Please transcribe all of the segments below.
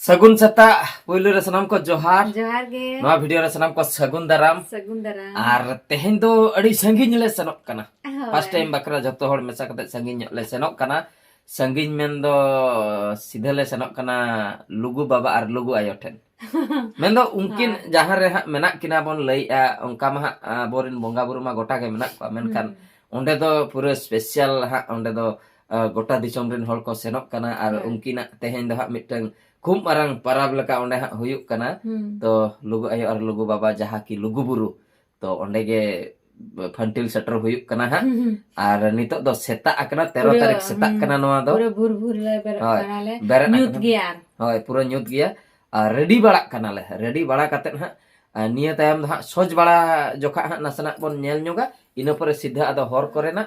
सगुन सता पुइलु रे सनाम को जोहार जोहार गे नवा वीडियो रे सनाम को सगुन दाराम आर तेहेन दो अड़ी संगीन ले सनोक कना फर्स्ट टाइम बकरा जतो होड़ मेसा कते संगीन ले सनोक कना संगीन मेन दो सीधे ले सनोक कना लुगु बाबा आर लुगु आयो ठेन मेन दो उनकिन जहां रे मेना किना बोन लइआ उनका मा बोरिन बोंगा बुरु मा गोटा के मेना को मेनखान ओंडे दो पूरा स्पेशल हा ओंडे दो गोटा दिसोम रिन होड़ को सेनोक कना आर उनकिना तेहेन दो हा मिटंग खूब मारंग परब लका ओंडे हा हुयुक कना तो लुगु आयो और लुगु बाबा जहा की लुगु बुरु तो ओंडे गे फंटिल सेटर हुयुक कना हा और नितो दो सेता अकना 13 तारीख सेता कना नवा दो पूरा भूर भूर ले बनाले बेरे न्यूट गिया होय पूरा न्यूट गिया और रेडी बड़ा कना ले रेडी बड़ा कते हा निया तायम हा सोज बड़ा जोखा हा नसना बोन नेल न्योगा इना पर सीधा आदो हर करे ना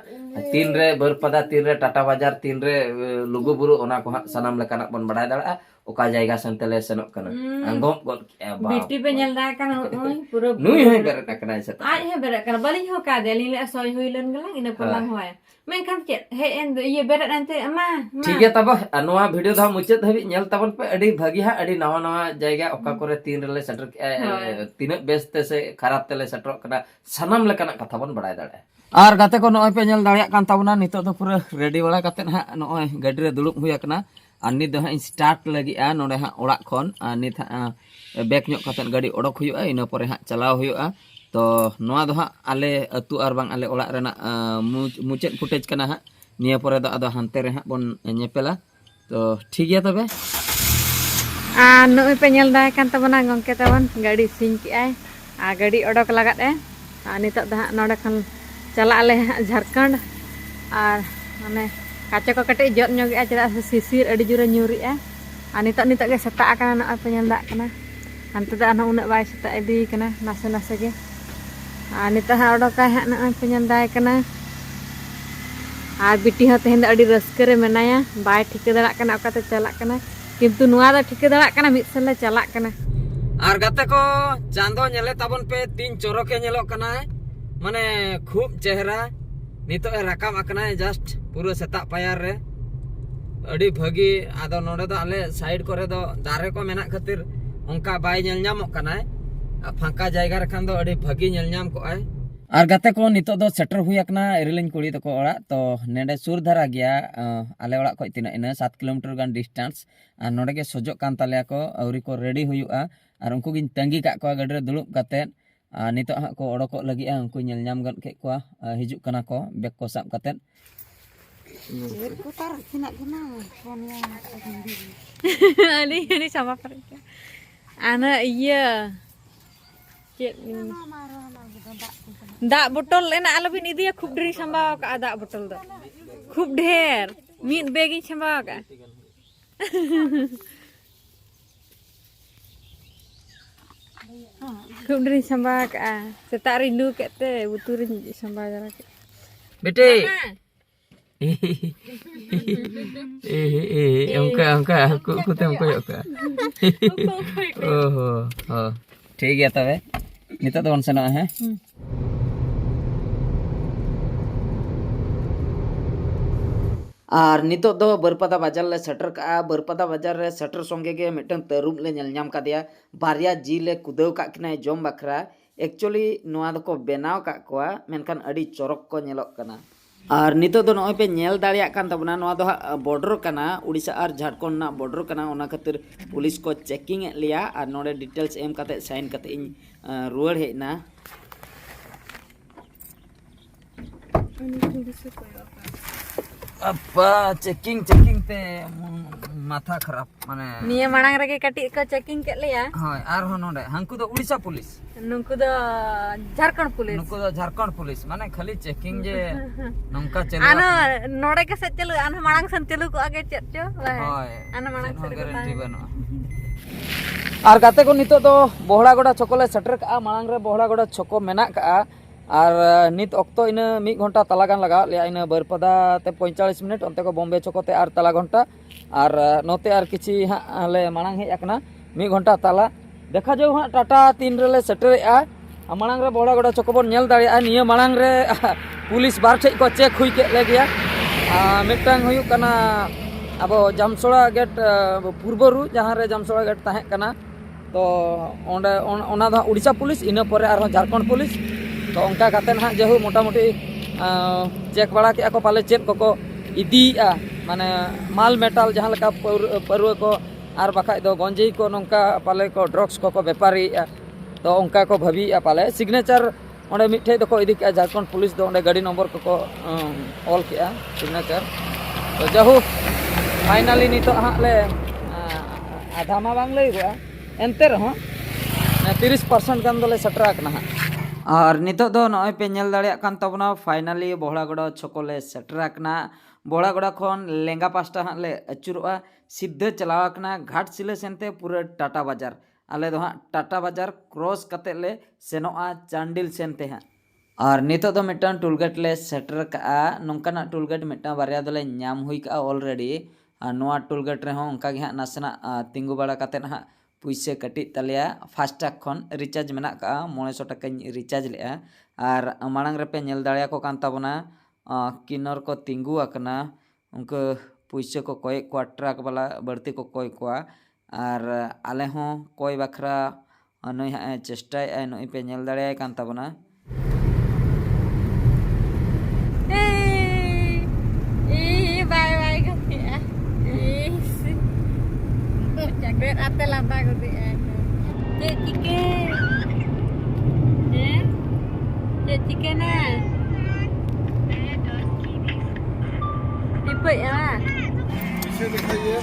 तीन रे बरपदा तीन रे टाटा बाजार तीन रे लुगु बुरु ओना को हा सनाम लेकाना बोन बड़ाय दाड़ा ओका जायगा संतले सेनोक कना अंगोम गोल के बा बेटी पे नेल दा कना ओय पूरा नुई है बेरे कना से आज है बेरे कना बलिन हो का देली ले सोय हुइलन गला इना पलंग होय मैं खान के हे एन ये बेरे नते अमा ठीक है तब नवा वीडियो दा मुचत हबी नेल तबन पे अडी भागी हा अडी नवा नवा जायगा ओका करे तीन रे सेटर तीन बेस्ते से खराब तेले सेटर कना सनाम लेकाना कथा बोन बड़ाय दाड़ा और गाते को नय पे नेल दाड़िया कान ताबना नितो दो पूरा रेडी वाला काते हा नय गाडी रे दुलुक हुया कना और नित दो हां स्टार्ट लगी नोडे हां ओड़ा खन नित हां बैक ᱧᱚᱜ कते गाड़ी ओडक हुयुआ इना परे हां चलाव हुयुआ तो नोआ दो हां आले अतु आर बांग आले ओड़ा रेना मुचेत फुटेज कना हां निया परे दो आदो हानते रे हां बोन नेपेला तो ठीक गया तबे नोय पे नेल दा कान तबना गंके तबन गाड़ी सिंग की आय आ गाड़ी ओडक लागत ए नित द हां नोडे खन चला आले हां झारखंड और माने काचा को कटे जot ñogi चला सिसिर अड़ी जुरे nyuri नित नित के सेता kana ना पे नेल दा kana hantu da ana una bai सेता इदी kana nase nase ge नित हा ओडक हा ना पे नेल दा kana आर बिटी हा तेहन अड़ी रस्के रे मेनाया बाय ठिके दड़ा kana ओकाते चला kana किंतु नुआ दा ठिके दड़ा kana मिद सले चला kana और गाते को चांदो नेले तबन पे तीन चोरके नेलो kana माने खूब चेहरा नितो राकाम अकना जस्ट पूरा सेता पायर रे अड़ी भगी आदो नोडे दो आले साइड करे दो दारे को मेना खातिर उनका बाय नेल ᱧᱟᱢᱚᱜ कना फांका जायगा रे खान दो अड़ी भगी नेल ᱧᱟᱢ को आय और गाते को नितो दो सेटर हुई अकना इरलिन कुड़ी तको ओड़ा तो नेडे सुर धरा गया आले ओड़ा को तिना इन 7 किलोमीटर गान डिस्टेंस और नोडे के सजो कान ताले को औरी को रेडी हुयुआ और उनको गिन तंगी का को गाड़ी रे दुलुप काते नितो हा को ओडको लगी उनको नेल ᱧᱟᱢ गन के को हिजुक कना को बैग को साब काते putar kena kena ini sama pergi anak iya dak botol enak lebih ini dia खूब ढेर sama ka dak botol dah खूब ढेर mid bagin sama ka खूब ढेर sama ka setak rindu kete buturin sama jara बेटे उनका कुते हमको योका ओहो हो ठीक है तबे नितो दोन सना है और नितो दो बरपदा बाजार ले सेटर का बरपदा बाजार रे सेटर संगे के मिटन तरुब ले नेल ᱧᱟᱢ कादिया बारिया जी ले कुदेव का किना जोम बखरा एक्चुअली नोआ दो को बेनाव का कोआ मेनखान अड़ी चोरक को नेलोक कना और नितो दो नोय पे नेल दाड़िया कान तबना नोआ दो बॉर्डर कना उड़ीसा और झारखंड ना बॉर्डर कना ओना खातिर पुलिस को चेकिंग लिया और नोडे डिटेल्स एम काते साइन काते इन रुवाड़ हेना अप्पा चेकिंग ते माथा खराब माने निया मांग रगे कटी को चेकिंग के लिया हाय आर हो नोडे हंकु दो उड़ीसा पुलिस नुकु दो झारखंड पुलिस माने खाली चेकिंग जे नंका चलो आना नोडे के से चलो आना मांग सन चलो को आगे चटचो हाय आना मांग से गारंटी बनो और गाते को नितो दो बोहड़ागोड़ा चोकोले सेटर का मांग रे बोहड़ागोड़ा चोको मेना का और नित अक्तो इन 1 घंटा तला गान लगा लिया इन बरपदा ते 45 मिनट अंते को बॉम्बे चोकोते और तला घंटा और नोते और किछि हाले मांग हे अकना 1 घंटा तला देखा जो हाँ टाटा 3 रे सेटर मांग रे बोहड़ागोड़ा चोको बोन नेल दाड़िया निया मांग रे पुलिस बार ठे को चेक हुई के ले गया मिटंग हुयु कना abo Jamsora Gate Purboru jahan re Jamsora Gate tahen kana to onde ona do Odisha police ina pore arhon Jharkhand police to onka katen ha jehu motamuti cek bala ke ako pale chet koko idia mane mal metal jahan leka parua ko ar bakai do gonjei ko nongka pale ko drugs koko bepari to onka ko bhabi pale signature onde mithe doko idi ka Jharkhand police do onde gadi number koko all ke signature to jehu finally nito ha le आधा मा बांग लई गया एंते रहो 30% गान दोले सटरा कना और नितो दो नय पे नेल दाड़िया कान तबना फाइनली बोहड़ागड़ा छकोले सटरा कना बोहड़ागड़ा खन लेंगा पास्टा हा ले अचुरवा सिद्धे चलावा कना घाट सिले सेनते पूरे टाटा बाजार आले दो हा टाटा बाजार क्रॉस कते ले सेनोआ चांडिल सेनते हा और नितो दो मिटन टूलगेट ले सेटर का नोंकाना टूलगेट मिटन बारिया दोले ᱧᱟᱢ हुई का ऑलरेडी नोआ टूलगेट रे हों उनका हाँ नासना तिंगु बड़ा कते हाँ पुइसे कटी तलिया फास्टैग खन रिचार्ज मेना का 900 टाका रिचार्ज ले और मांग रेपे नेल दाड़िया को कान ताबना किन्नर को तिंगु आकना उनको पुइसे को कोई को ट्रक वाला बढ़ती को कोई को और आले हों कोई बखरा नई हाँ चेष्टा नई पे नेल दाड़िया कान ताबना Jaket ate lambang gede ya. Cike na. Tipe ya. पीछे दिखाइए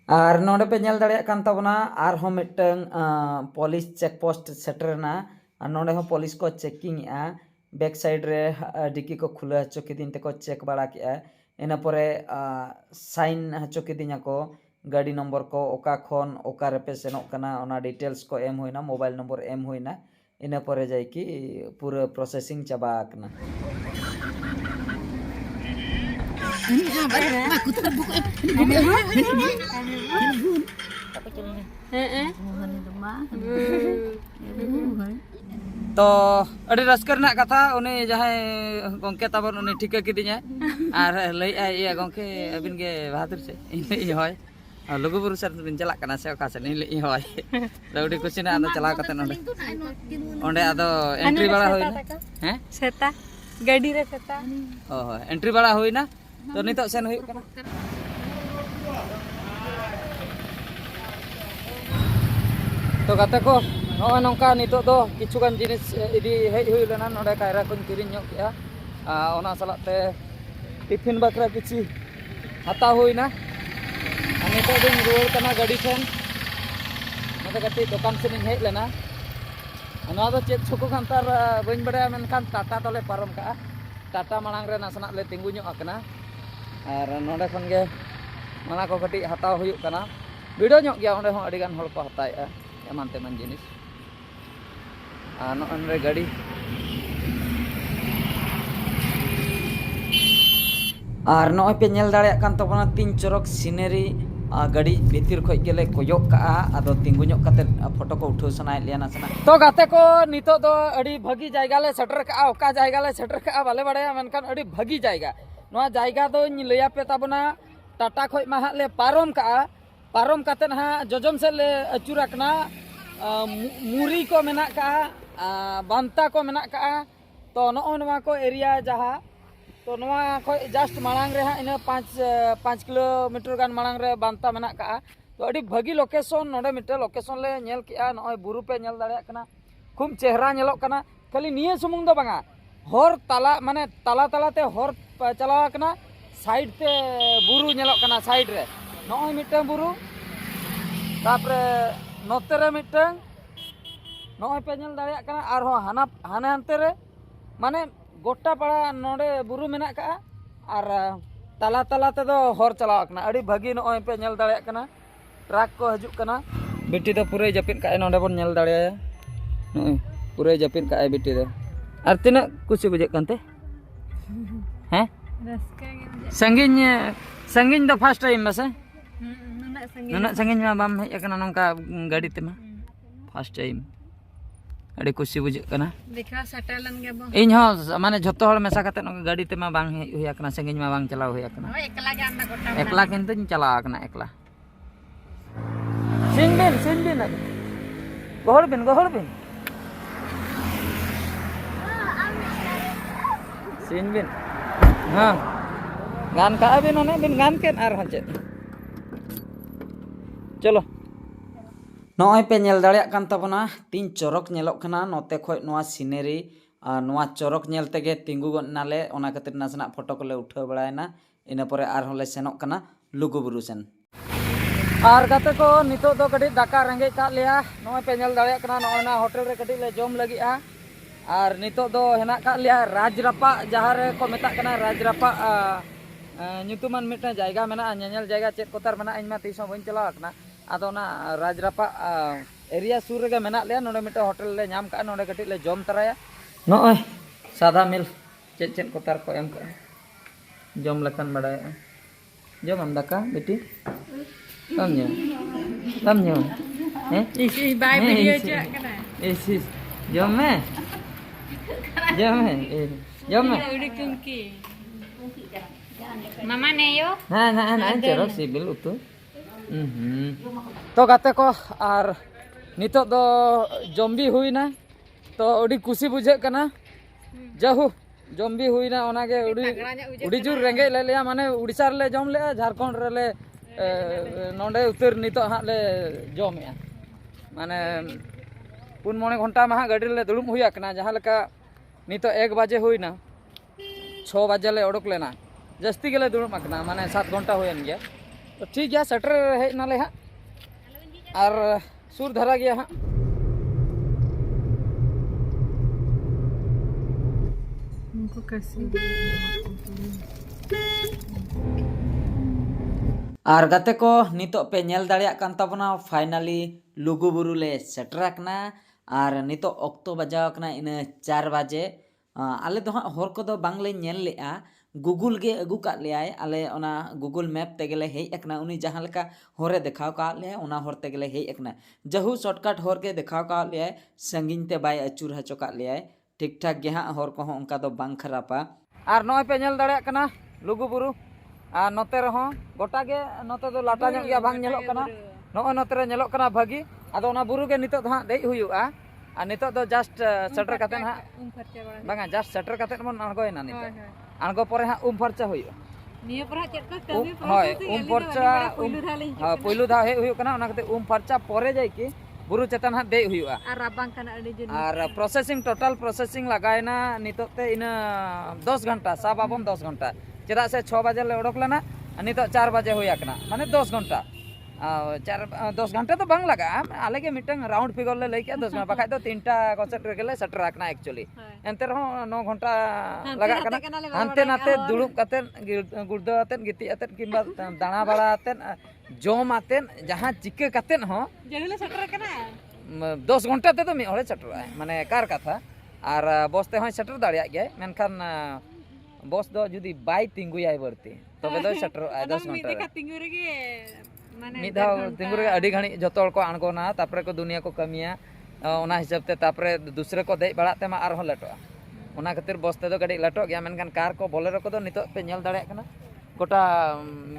और नोडे पे नेल दाड़िया कान ताबना आर हो मिटंग पुलिस चेक पोस्ट सेटरना और नोडे हो पुलिस को चेकिंग बैक साइड रे डिक्की को खुला हचो किदिन ते को चेक बड़ा के इना परे साइन हचो किदिन को गाड़ी नंबर को ओका खन ओका रेपे सेनोक कना ओना डिटेल्स को एम होइना मोबाइल नंबर एम होइना इना परे जाय कि पूरा प्रोसेसिंग चाबा कना तो अड़ी रस्कर ना कथा उनी जहां गंके ताबन उनी ठिका किदिया आर लई आय गंके अबिन गे बहादुर से इ होय लुगुबुरु सर बिन चला कना से ओका से लई होय लौडी कुसिना आदो चला कते नोंडे ओंडे आदो एंट्री वाला होइना हैं सेता गाड़ी रे सेता ओ एंट्री वाला होइना तो नितो सेन होय कना तो गाते को नोय नोंका नितो दो किछुगान जिनिस इदी हेज हुई लेना नोडे कायरा कोन किरिन ᱧᱚᱜ किया ओना सलाते टिफिन बकरा किछि हता होइना नितो दिन रुवार कना गाड़ी ठेन नोडे कति दुकान से हेज लेना नोआ दो चेक छुको खानतार बइन बडा मेनखान टाटा तले पारम का टाटा मांग रे नासना ले तिंगु ᱧᱚᱜ आकना और नोडे खन गे माना को कति हता हुयुक कना वीडियो ᱧᱚᱜ गया ओंडे हो अडी गान हल को हताएआ एमान तेमान जिनिस नोंडे गाड़ी और नोय पे नेल दाड़िया कान तबना तीन चरक सीनरी गाड़ी भीतर खय गेले कोयक का आदो तिंगु ᱧᱚᱜ कते फोटो को उठाव सनाय लिया नासना तो गाते को नितो दो अडी भागी जायगा ले सेटर का ओका जायगा ले सेटर का बाले बड़ाया मेनखान अडी भागी जायगा नोआ जायगा दो लैया पे तबना टाटा खय मा ले पारम का पारम कते हा जोजम से ले अचुरा कना मुरी को मेना का बांता को मेना का तो नोआ को एरिया जहाँ तो नोआ को जस्ट मांग रे हाँ इन 5 किलोमीटर गान मांग रे बांता मेना का तो अड़ी भागी लोकेशन नोडे मिटे लोकेशन ले नेल किया नोय बुरु पे नेल दाड़िया कना खूब चेहरा नेलोक कना खाली निये सुमुंग दो बांगा हर ताला माने ताला तालाते हर चलावा कना साइड ते बुरु नेलोक कना साइड रे नोय मिटे बुरु तापरे नोते रे मिटे नोय पे नेल दाड़िया कना आर हो हाना हाने हानते रे माने गोटा पड़ा नोडे बुरु मेना का और ताला ताला ते दो हर चलावा कना अड़ी भागी नोय पे नेल दाड़िया कना ट्रक को हजुक कना बेटी दो पूरे जपिन का नोडे बोन नेल दाड़िया नोय पूरे जपिन का बेटी दो और तिना कुछ बुझे कानते हैं संगिन संगिन दो फर्स्ट टाइम बसे नुना संगिन मा बाम हेज कना नोंका गाड़ी ते मा फर्स्ट टाइम अड़ी खुशी बुझे कना देखा सटलन गे बो इन हो माने झोतो हड़ मेसा कते गाड़ी ते मा बांग हुया कना संगिन मा बांग चलाव हुया कना एकला गे आंदा गोटा एकला किंतु चलाव कना एकला सिन बिन गोहर बिन सिन बिन हाँ गान का बिन ओने बिन गान के आर हचे चलो नॉय पे नेल दाड़िया कान तबना तीन चरक नेलोक कना नोते खय नोआ सिनेरी नोआ चरक नेल तेगे तिंगु गन नाले ओना खातिर नासना फोटो कोले उठाव बड़ायना इना परे आर होले सेनोक कना लुगुबुरु सेन आर गाते को नितो दो कटी दाका रेंगे का लिया नॉय पे नेल दाड़िया कना नोना होटल रे कटी ले जम लगी आ आर नितो दो हेना का लिया राजरापा जहां रे को मेता कना राजरापा nyutuman मिटना जायगा मेना नेनेल जायगा चेक कोतार मेना इनमा तीसो बइन चलाव कना आदो ना राजरापा एरिया सुर रे मेना ले नोडे मिटे होटल ले नाम का नोडे कटी ले जम तराया नोय सादा मिल चेक कोतार को एम का जम लखन बड़ाय जम हम दाका बेटी तम न्यो हैं इसी बाय वीडियो चेक कना इसी जम में उड़ी कुंकी मामा ने यो ना चरक सिबिल उतु तो गाते को आर नितो दो जम्बी हुईना तो उड़ी खुशी बुझे कना जहु जम्बी हुईना ओनागे उड़ी जुर रेंगे ले लिया माने उड़ीसा रे जम ले झारखंड रे ले नोंडे उतर नितो हा ले जमे माने 3-4 घंटा मा गाड़ी ले दुड़ुम हुया कना जहां लका नितो 1 बजे हुईना 6 बजे ले ओडक लेना जस्ती गेले दुड़ुम आकना माने 7 घंटा हुयन गया तो ठीक गया सटर हेज नाले हा और सुर धरा गया हा उनको कैसे और गाते को नितो पे नेल दाड़िया कान ताबना फाइनली लुगुबुरु ले सेटराकना और नितो ऑक्टो बजाव कना इन 4 बजे आले दो हर को दो बांगले नेल लेआ गूगल गे अगू का लियाय आले ओना गूगल मैप तेगेले हेज एकना उनी जहां लेका होरे देखाव का लियाय ओना होर तेगेले हेज एकना जहु शॉर्टकट होर के देखाव का लियाय संगिन ते बाय अचुर हचो का लियाय ठीक ठाक गे हां होर को उनका दो बांग खरापा और नय पे नेल दाड़िया कना लुगुबुरु आ नोते रहो गोटा गे नोते दो लाटा ᱧᱚᱜ गया बांग नेलोक कना नय नोते रे नेलोक कना भागी आदो ओना बुरु गे नितो हां देज हुयुआ आ नितो दो जस्ट सेटर कते हां बांगा जस्ट सेटर कते मन अणगोयना नितो अणगो परे हां फरचा हुयुआ निया पर चेक को कमी होय फरचा पहिलु धा हे हुयु कना ओना कते फरचा परे जाय की बुरु चेतन हां देज हुयुआ और राबांग कना अडी जन और प्रोसेसिंग टोटल प्रोसेसिंग लगायना नितो ते इन 10 घंटा साब आबम 10 घंटा चेदा से 6 बजे ले ओडक लेना नितो 4 बजे हुया कना माने 10 घंटा 10 घंटा तो बांग लगा आले के मिटंग राउंड फिगर ले लेके 10 घंटा बखाय तो 3टा कॉन्सेप्ट रे गेले सेटर राखना एक्चुअली एंते रहो 9 घंटा लगा कना हानते नाते दुड़ुब कते गुर्दो आते गिति आते किबा दाना बड़ा आते जोम आते जहां चिके कते हो जरुले सेटर कना 10 घंटा ते तो मी होले सेटर माने कार कथा और बस ते होय सेटर दाड़िया गया मेनखान बस दो जुदी बाय तिंगुयाय बरती तबे दो सेटर 10 घंटा मिदे का तिंगु रे गे माने मिधा तिंगु रे अडी घणी जतोल को आणगोना तापरे को दुनिया को कमिया ओना हिसाब ते तापरे दूसरे को देज बड़ा ते मा आर हो लटो ओना खातिर बस ते दो गडी लटो गया मेनखान कार को बोलेरो को दो नितो पे नेल दाड़िया कना गोटा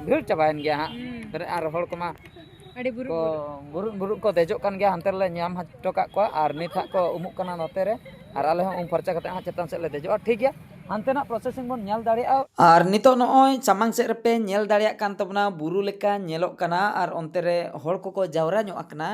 भीड़ चबायन गया हां फिर आर होल को मा अडी बुरु को देजो कान गया हंतर ले ᱧᱟᱢ हटो का को आर नित हा को उमुक कना नोते रे आर आले हो फरचा कते हा चेतन से ले देजो ठीक गया हानतेना प्रोसेसिंग बन नेल दाड़िया और नितो नोय सामांग से पे नेल दाड़िया कान तबना बुरु लेका नेलोक कना और onte re hor ko ko jawra nyok akna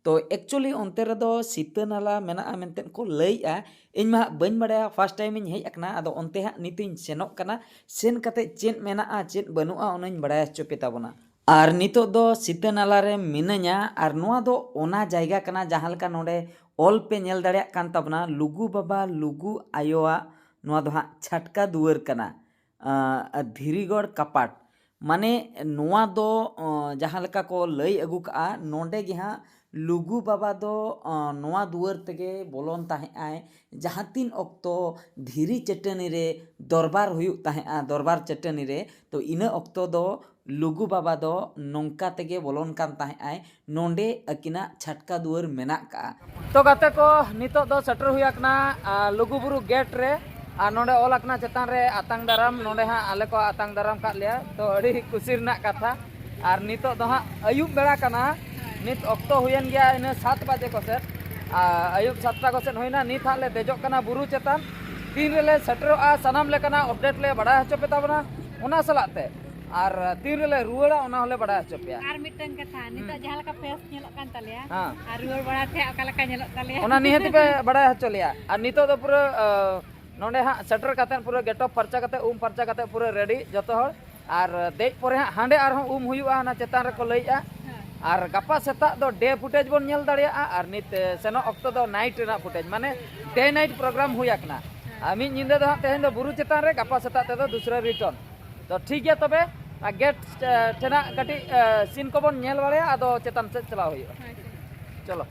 तो एक्चुअली onte re do सीता नाला मेना मेनतेन को लईआ इन मा बन बड़ाया फर्स्ट टाइम इन हेज akna आदो onte हा नितिन सेनोक कना सेन कते चेन मेना चेन बनुआ ओनइन बड़ाया चोपे ताबना और नितो दो सीता नाला रे मिनanya और नोआ दो ओना जायगा कना जहां लेका नोडे ऑल पे नेल दाड़िया कान तबना लुगु बाबा लुगु आयोआ नोआ दो हा छटका दुआर कना धीरीगढ़ कपाट माने नोआ दो जहां लेका को लई अगु का नोंडे गे हां लुगु बाबा दो नोआ दुआर तेगे बोलोन ताहे आय जहां तीन ऑक्तो धीरी चटनी रे दरबार हुयु ताहे दरबार चटनी रे तो इना ऑक्तो दो लुगु बाबा दो नोंका तेगे बोलोन कान ताहे आय नोंडे अकिना छटका दुआर मेनाक का। तो गाते को नितो दो सेटर हुया लुगुबुरु गेट रे और नोंडे ऑल अकना चेतान रे आतांग दाराम नोंडे हाँ आले को आतांग दाराम का लिया तो अड़ी खुशी रना कथा और नितो दो हाँ अयुब बेड़ा कना नित ऑक्टो हुयन गया इन 7 बजे को सेट अयुब 7 को सेट होइना नित हाले देजो कना बुरु चेतान 3 रेले सेटर सनाम लेकना अपडेट ले बड़ा हचो पे ताबना ओना सलाते और 3 रेले रुवाड़ा ओना होले बड़ा हचो पे आर मिटन कथा नितो जहां लका फेस नेलोक कान तलेया हां आर रुवाड़ बड़ा थे ओका लका नेलोक तलेया ओना निहति पे बड़ा हचो लिया और नितो दो पूरा नोंडे हाँ सेटर काते पूरा गेटअप फर्चा काते फर्चा काते पूरा रेडी जतो हर और देज परे हांडे आरहों हुयुआ ना चेतान रे को लइया और गपा सेता दो डे फुटेज बोन नेल दाड़िया और नित सेनो ऑक्टो दो नाइट रे फुटेज माने डे नाइट प्रोग्राम हुयाकना आमी निंदा दो तेहन दो बुरु चेतान रे गपा सेता ते दो दूसरा रिटर्न तो ठीक है तबे गेट ठेना कटी सीन को बोन नेल बाड़िया आदो चेतान से चला हुयुआ चलो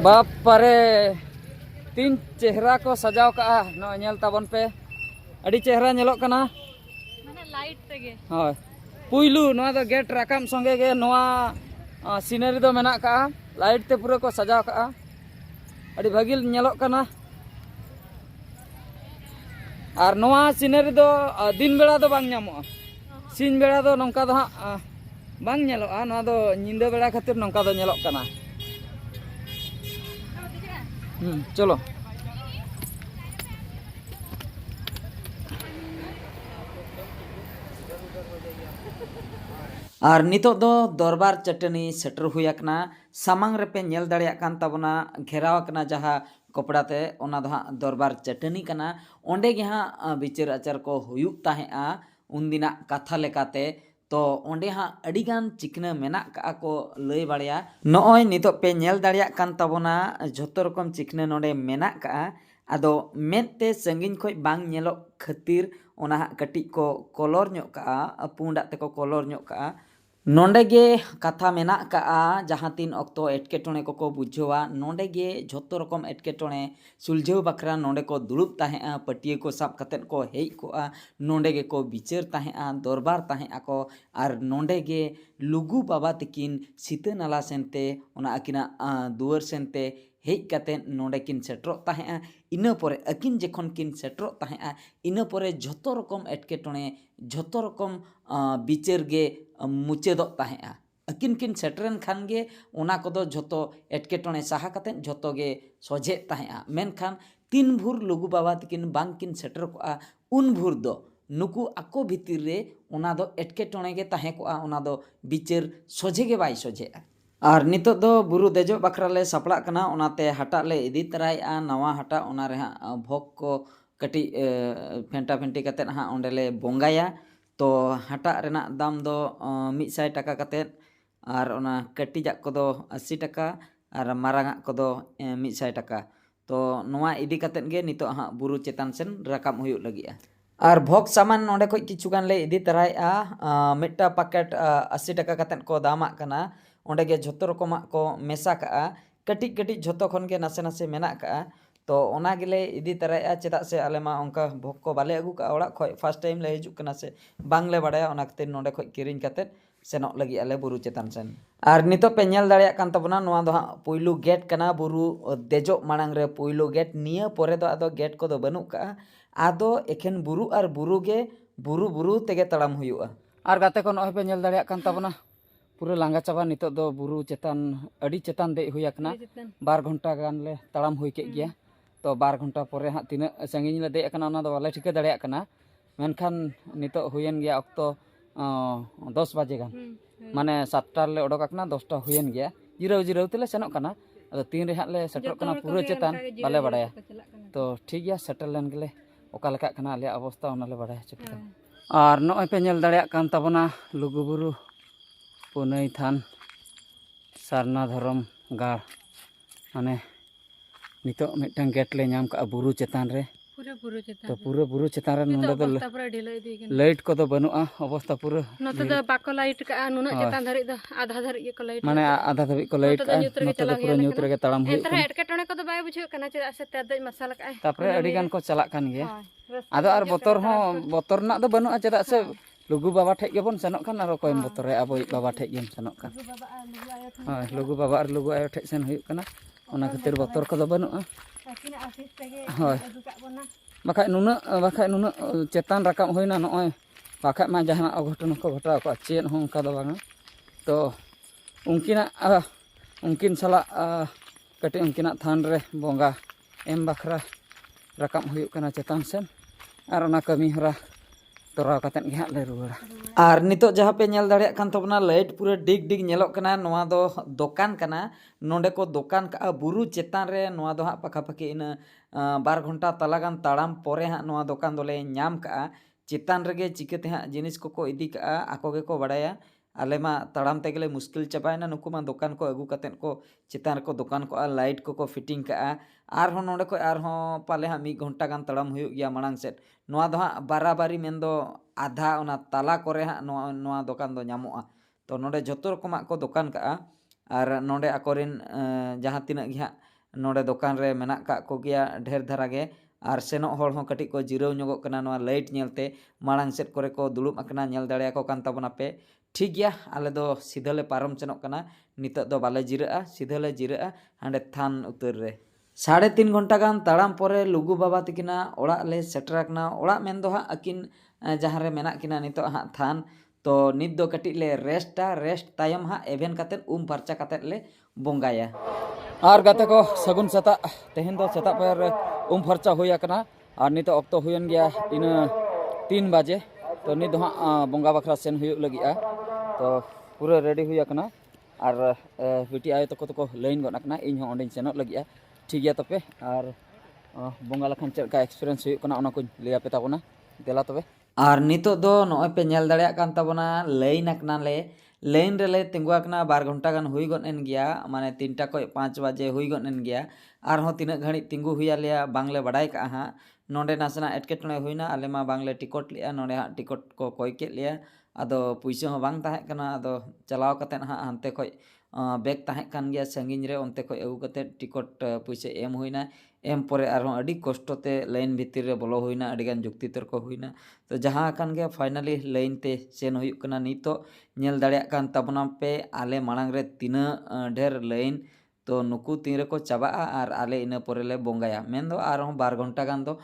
बापरे 3 चेहरा को सजाव का नो नेल ताबन पे अड़ी चेहरा नेलोक कना माने लाइट तेगे हाँ पुइलू नवा दो गेट राकाम संगे गे नवा सीनरी दो मेना का लाइट ते पूरा को सजाव का अड़ी भागिल नेलोक कना और नवा सीनरी दो दिन बेड़ा दो बांग ᱧᱟᱢᱚᱜᱼᱟ सीन बेड़ा दो नौका दो हाँ बांग नेलोआ नवा दो निंदा बेड़ा खातिर नौका दो नेलोक कना चलो और नितो दो दरबार चटनी सेटर हुयाकना सामांग रेपे नेल दाड़ियाक कान ताबना घेराव कना जहाँ कपड़ा ते ओना दो हाँ दरबार चटनी कना ओंडे गे हाँ विचार आचार को हुयुक ताहेआ उनदिना कथा लेकाते तो ओंडे हाँ अड़ीगान चिकना मेना का को लय बाड़िया नॉय नितो पे नेल दाड़ियाक कान ताबना झोतो रकम चिकना नोडे मेना का आदो मेते संगिन खोय बांग नेलोक खातिर ओना कटी को कलर ᱧᱚᱜ का पुंडा ते को कलर ᱧᱚᱜ का नोंडे गे कथा मेना का जहाँ तीन अक्तो एटकेटोणे को बुझेवा नोंडे गे झोतो रकम एटकेटोणे सुलझाव बखरा नोंडे को दुड़ुब ताहेआ पटिया को साब कतेन को हेज कोआ नोंडे गे को बिचार ताहेआ दरबार ताहेआ को आर नोंडे गे लुगु बाबा तकिन सीता नाला सेनते ओना अकिना दुआर सेनते हेज कते नोंडे किन सेटरोक ताहेआ इना परे अकिन जखन किन सेटरोक ताहेआ इना परे झोतो रकम एटकेटोणे झोतो रकम बिचार गे मुचादोग ताहेआ अकिन किन सेटरन खान गे ओना कोदो झोतो एटकेटोणे साहा कते झोतो गे सोझे ताहेआ मेनखान तीन भूर लुगु बाबा तकिन बांग किन सेटर कोआ उन भूर दो नुकु आको भितिर रे ओना दो एटकेटोणे गे ताहे कोआ ओना दो बिचार सोझे गे बाई सोझेआ और नितो दो बुरु देजो बखरा ले सपड़ा कना ओनाते हटा ले इदी तराया नवा हटा ओना रे हाँ भोग को कटी फेंटा फेंटी कते हाँ ओंडे ले बोंगाया तो हटा रेना दाम दो 100 टाका कते और ओना कटिजाक कोदो 80 टाका और मारांगाक कोदो 100 टाका तो नवा इदी कते गे नितो हाँ बुरु चेतान सेन राकाम हुयुग लगिया और भोग सामान नोंडे खoj किछुगान ले इदी तराया मिट्टा पैकेट 80 टाका कते को दामा कना ओंडे गे झोतो रकमाक को मेसा का कटिज कटिज झोतो खन गे नासे नासे मेना का तो ओना गेले इदी तराया चेदा से आले मा ओंका भोग को बाले अगु का ओड़ा खoj फर्स्ट टाइम ले हिजुक कना से बांगले बाड़ाया ओना कते नोंडे खoj किरिन कते सेनोक लगी आले बुरु चेतान सेन और नितो पे नेल दाड़िया कान तबना नोआ दो हाँ पुइलु गेट कना बुरु देजो मांग रे पुइलु गेट निया परे दो आदो गेट को दो बनु का आदो एखेन बुरु और बुरु गे बुरु बुरु तेगे तड़ाम हुयुआ और गाते को नॉय पे नेल दाड़िया कान तबना पूरा लांगा चाबा नितो दो बुरु चेतान अड़ी चेतान दे हुयाकना 2 घंटा गान ले तड़ाम हुई के गया तो 2 घंटा परे हाँ तीना संगिन ले दे कना ओना दो बाले ठिका दाड़िया कना मेनखान नितो हुयन गया अक्तो 10 बजे गान माने 7टा ले ओडोक कना 10टा हुयन गया जिराव जिराव तेले सेनोक कना अदो 3 रे हां ले सेटरोक कना पूरा चेतान बाले बाड़ाया तो ठीक गया सेटल लेन गेले ओका लेका कना आले अवस्था ओना ले बाड़ाया चुपता और नॉय पे नेल दाड़िया कान तबना लुगुबुरु पुनई थान सारना धरम गाड़ माने नितो मिटन गेट ले नाम का बुरु चेतान रे पूरे बुरु चेतान तो पूरा बुरु चेतान रे नोंडे दो अवस्था पूरा ढिलाई दी गन लाइट को तो बनुआ अवस्था पूरा नोते दो बाको लाइट का नुना चेतान धरि दो आधा धरि को लाइट माने आधा धबी को लाइट का नोते दो पूरा न्यूत रे ताड़ाम हुई एंतरे एटकेटणे को दो बाय बुझे कना चेदा से तेद मसाला का तापरे अडी गान को चलाक कान गया आदो आर बोतर ना दो बनुआ चेदा से लुगु बाबा ठेक गेबन सेनोक कान आरो कोयम बोतर रे अबो बाबा ठेक गेम सेनोक कान हां लुगु बाबा आर लुगु आयो ठेक सेन हुई कना ओना खातिर बोतर को दो बनुआ हां बाखाय नुना चेतान राकाम होइना नय बाखाय मा जहां अघटन को घटाव को चेन हो उनका दो बांगा तो उनकिन साला कटे उनकिना थान रे बोंगा एम बखरा राकाम हुई कना चेतान सेन आर ओना कमी हरा तोराव कातेन गे हां ले रुवाड़ा और नितो जहाँ पे नेल दाड़े कान तबना लाइट पूरा डिग डिग नेलोक कना नोआ दो दुकान कना नोंडे को दुकान का बुरु चेतान रे नोआ दो हां पाखापाखि इन 2 घंटा तलागान ताड़ाम पोरे हां नोआ दुकान दोले ᱧᱟᱢ का चेतान रेगे चिकेते हां जिनिस को इदी का आको गे को बड़ाया आले मा ताड़ाम तेगले मुश्किल चाबायना नुकु मा दुकान को अगू कतेन को चेतान को दुकान को लाइट को फिटिंग का आर हो नोंडे को आर हो पाले हां 1 घंटा गान ताड़ाम हुई गया मांग सेट नोआ दो हां बाराबारी मेंदो आधा ओना ताला करे हां नोआ दुकान दो ᱧᱟᱢᱚᱜᱼᱟ तो नोंडे जतो रकमाक को दुकान का आर नोंडे अकोरिन जहां तिनाक गे हां नोंडे दुकान रे मेना का को गया ढेर धारा गे आर सेनो हर हो कटी को जिराव ᱧᱚᱜᱚᱜ कना नोआ लाइट नेलते मांग सेट करे को दुलुब अकना नेल दाड़े को कान ताबना पे ठीक गया आले दो सीधे पारम सेनोक कना नितो दो बाले जिराआ सीधे ले जिराआ हांडे थान उतर रे 3.5 घंटा गान ताड़ाम पोरे लुगु बाबा तकिना ओड़ा ले सेटराकना ओड़ा मेन दो हां अकिन जहां रे मेना किना नितो हां थान तो नित दो कटी ले रेस्ट तायम हां एवेन काते फारचा काते ले बोंगाया और गाते को सगुन सता तेहन दो सता पर फर्चा हुई कना और नितो ऑक्तो हुयन गया इन 3 बजे तो नित दो हां बोंगा बखरा सेन हुई लगिआ तो पूरा रेडी हुई कना और बिटी आयो तको लाइन गना कना इन हो ओंडे सेनोक लगिआ ठीक गया तपे और बोंगा लखन चेक का एक्सपीरियंस हुई कना ओना को लिया पे ताबना देला तबे और नितो दो नॉय पे नेल दाड़े कान ताबना लाइन अकना ले लाइन रे तिंगुआ कना 2 घंटा गान हुई गन एन गया माने 3टा को 5 बजे हुई गन एन गया और हो तिना घड़ी तिंगु हुई लिया बांगले बड़ाई का हां नोंडे नासना एटकेटणे हुईना आले मा बांगले टिकट लिया नोंडे हां टिकट को कोय के लिया आदो पुइसा हो बांग ताहे कना आदो चलाव कते हां हानते खोय बैग ताहे कान गया संगिन रे ओनते खोय अगु कते टिकट पुइसा एम हुईना एम परे आरो अडी कष्टते लाइन भीतर रे बोलो हुईना अडी गान जुक्ति तर्क हुईना तो जहां कान गया फाइनली लाइन ते सेन हुई कना नितो नेल दाड़े कान तबना पे आले मांग रे तीना ढेर लाइन तो नुकु तीन रे को चाबा और आले इन परे ले बोंगाया मेन दो आरो 2 घंटा गान दो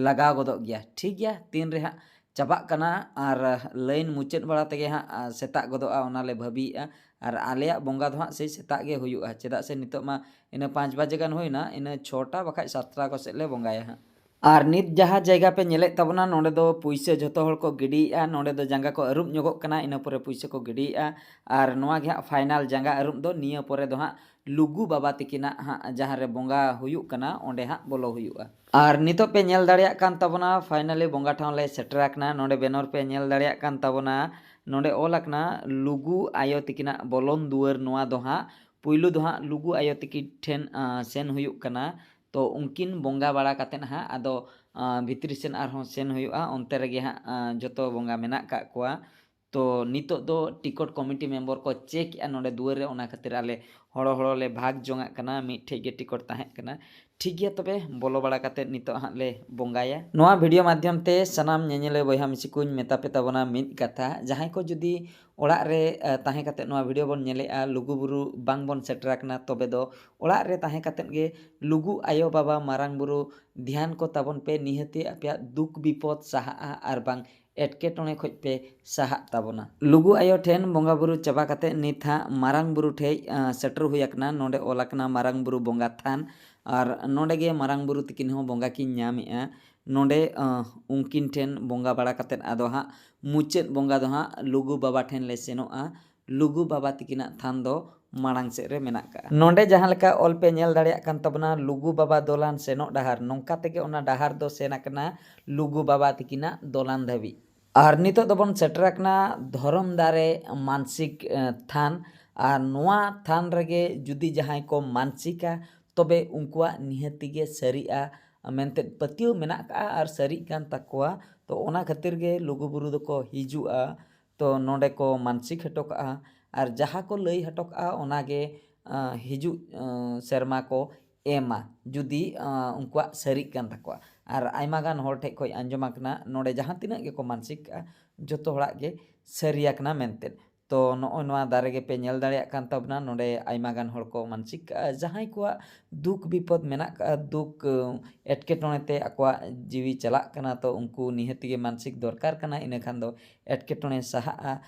लगा गदो गया ठीक गया तीन रे हां चाबा कना और लाइन मुचाद बड़ा तेगे हां सेता गदोआ ओनाले भाबीआ और आले बोंगा दो हां से सेता गे हुयुआ चेदा से नितो मा इन 5 बजे गान होइना इन 6टा बखाय 7टा को से ले बोंगाया हां और नित जहाँ जगह पे नेले तबना नोंडे दो पुइसे जतो हर को गिडीआ नोंडे दो जंगा को अरुब ᱧᱚᱜᱚᱜ कना इन परे पुइसे को गिडीआ और नोआ गे फाइनल जंगा अरुब दो निया परे दो हां लुगु बाबा तकिना हां जहां रे बोंगा हुयुक कना ओंडे हां बोलो हुयुआ और नितो पे नेल दाड़िया कान तबना फाइनली बोंगा ठाव ले सेटराकना नोंडे बेनर पे नेल दाड़िया कान तबना नोंडे ओलकना लुगु आयो तकिना बोलोन दुआर नोआ दो हां पुइलु दो हां लुगु आयो तकि ठेन सेन हुयुक कना तो उनकिन बोंगा बड़ा काते हां आदो भितरी सेन आर सेन हुयुआ ओनते रेगे हां जतो बोंगा मेना का कोआ तो नितो दो टिकट कमिटी मेंबर को चेक नोंडे दुआर रे ओना खातिर आले हड़ो ले भाग जोंगा कना मिठे गे टिकट ताहे कना ठीक गया तबे बोलो बड़ा काते नितो हां ले बोंगाया नोआ वीडियो माध्यम ते सनाम नेनेले बयहा मिसी कुñ मेता पे ताबना मिद कथा जहां को जुदी ओड़ा रे ताहे काते नोआ वीडियो बन नेलेआ लुगु बुरु बांग बन सेटराकना तबे दो ओड़ा रे ताहे काते गे लुगु आयो बाबा मारांग बुरु ध्यान को ताबन पे निहते आपया दुख विपद साहा आर बांग एटकेटणे खोज पे साहा ताबना लुगु आयो ठेन बोंगा बुरु चाबा काते नित हां मारांग बुरु ठे सेटर हुयकना नोंडे ओलाकना मारांग बुरु बोंगा थान और नोंडे गे मारांग बुरु तकिन हो बोंगा की ᱧᱟᱢᱮᱜᱼᱟ नोंडे उनकिन ठेन बोंगा बड़ा काते आदो हां मुचाद बोंगा दो हां लुगु बाबा ठेन ले सेनोआ लुगु बाबा तकिना थान दो मांग से रे मेना का नोंडे जहां लेका ऑल पे नेल दाड़िया कान तबना लुगु बाबा दोलान सेनो डाहार नोंका तेगे ओना डाहार दो सेनाकना लुगु बाबा तकिना दोलान धाबी और नितो दोबन सेटराकना धर्म दारे मानसिक थान और नोआ थान रेगे जुदी जहां को मानसिका तबे उनकुआ निहतिगे सरिया मेनते पतियो मेना का आर सरी कान तकवा तो ओना खातिर गे लुगु बुरु दको हिजुआ तो नोंडे को मानसिक हटो का आर जहाँ को लई हटो का ओना गे हिजु सेरमा को एमा जुदी उनका सरी कान तकवा आर आयमा गान होर ठे खोय आंजमा कना नोंडे जहाँ तिना गे को मानसिक जतो हड़ा गे सरिया कना मेनते तो नोय नोआ दारे गे पे नेल दाड़िया कान तबना नोंडे आयमा गान होर को मानसिक जहां को दुख विपद मेना का दुख एटकेटोणे ते अकवा जीवी चला कना तो उनको निहति गे मानसिक दरकार कना इने खान दो एटकेटोणे सहा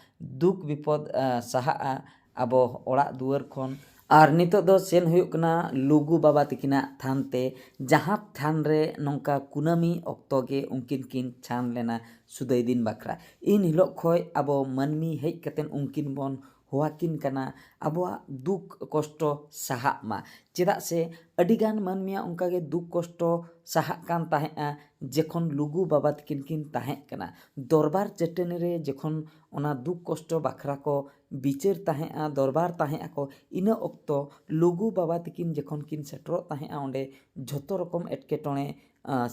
दुख विपद सहा आबो ओड़ा दुआर खन और नितो दो सेन हुयुक कना लुगु बाबा तिकिना थान ते जहाँ थान रे नोंका कुनामी ऑक्तो गे उनकिन किन छान लेना सुदै दिन बखरा इन हिलोग खोय आबो मनमी हेज कतेन उनकिन बोन होवाकिन कना आबोआ दुख कष्ट सहा मा चेदा से अडिगान मनमिया उनका गे दुख कष्ट सहा कान ताहेआ जेखन लुगु बाबा तिकिन किन ताहे कना दरबार चटनी रे जेखन ओना दुख कष्ट बखरा को बिचार ताहेआ दरबार ताहेआ को इना ऑक्तो लुगु बाबा तिकिन जेखन किन सेटरो ताहेआ ओंडे झोतो रकम एटकेटोणे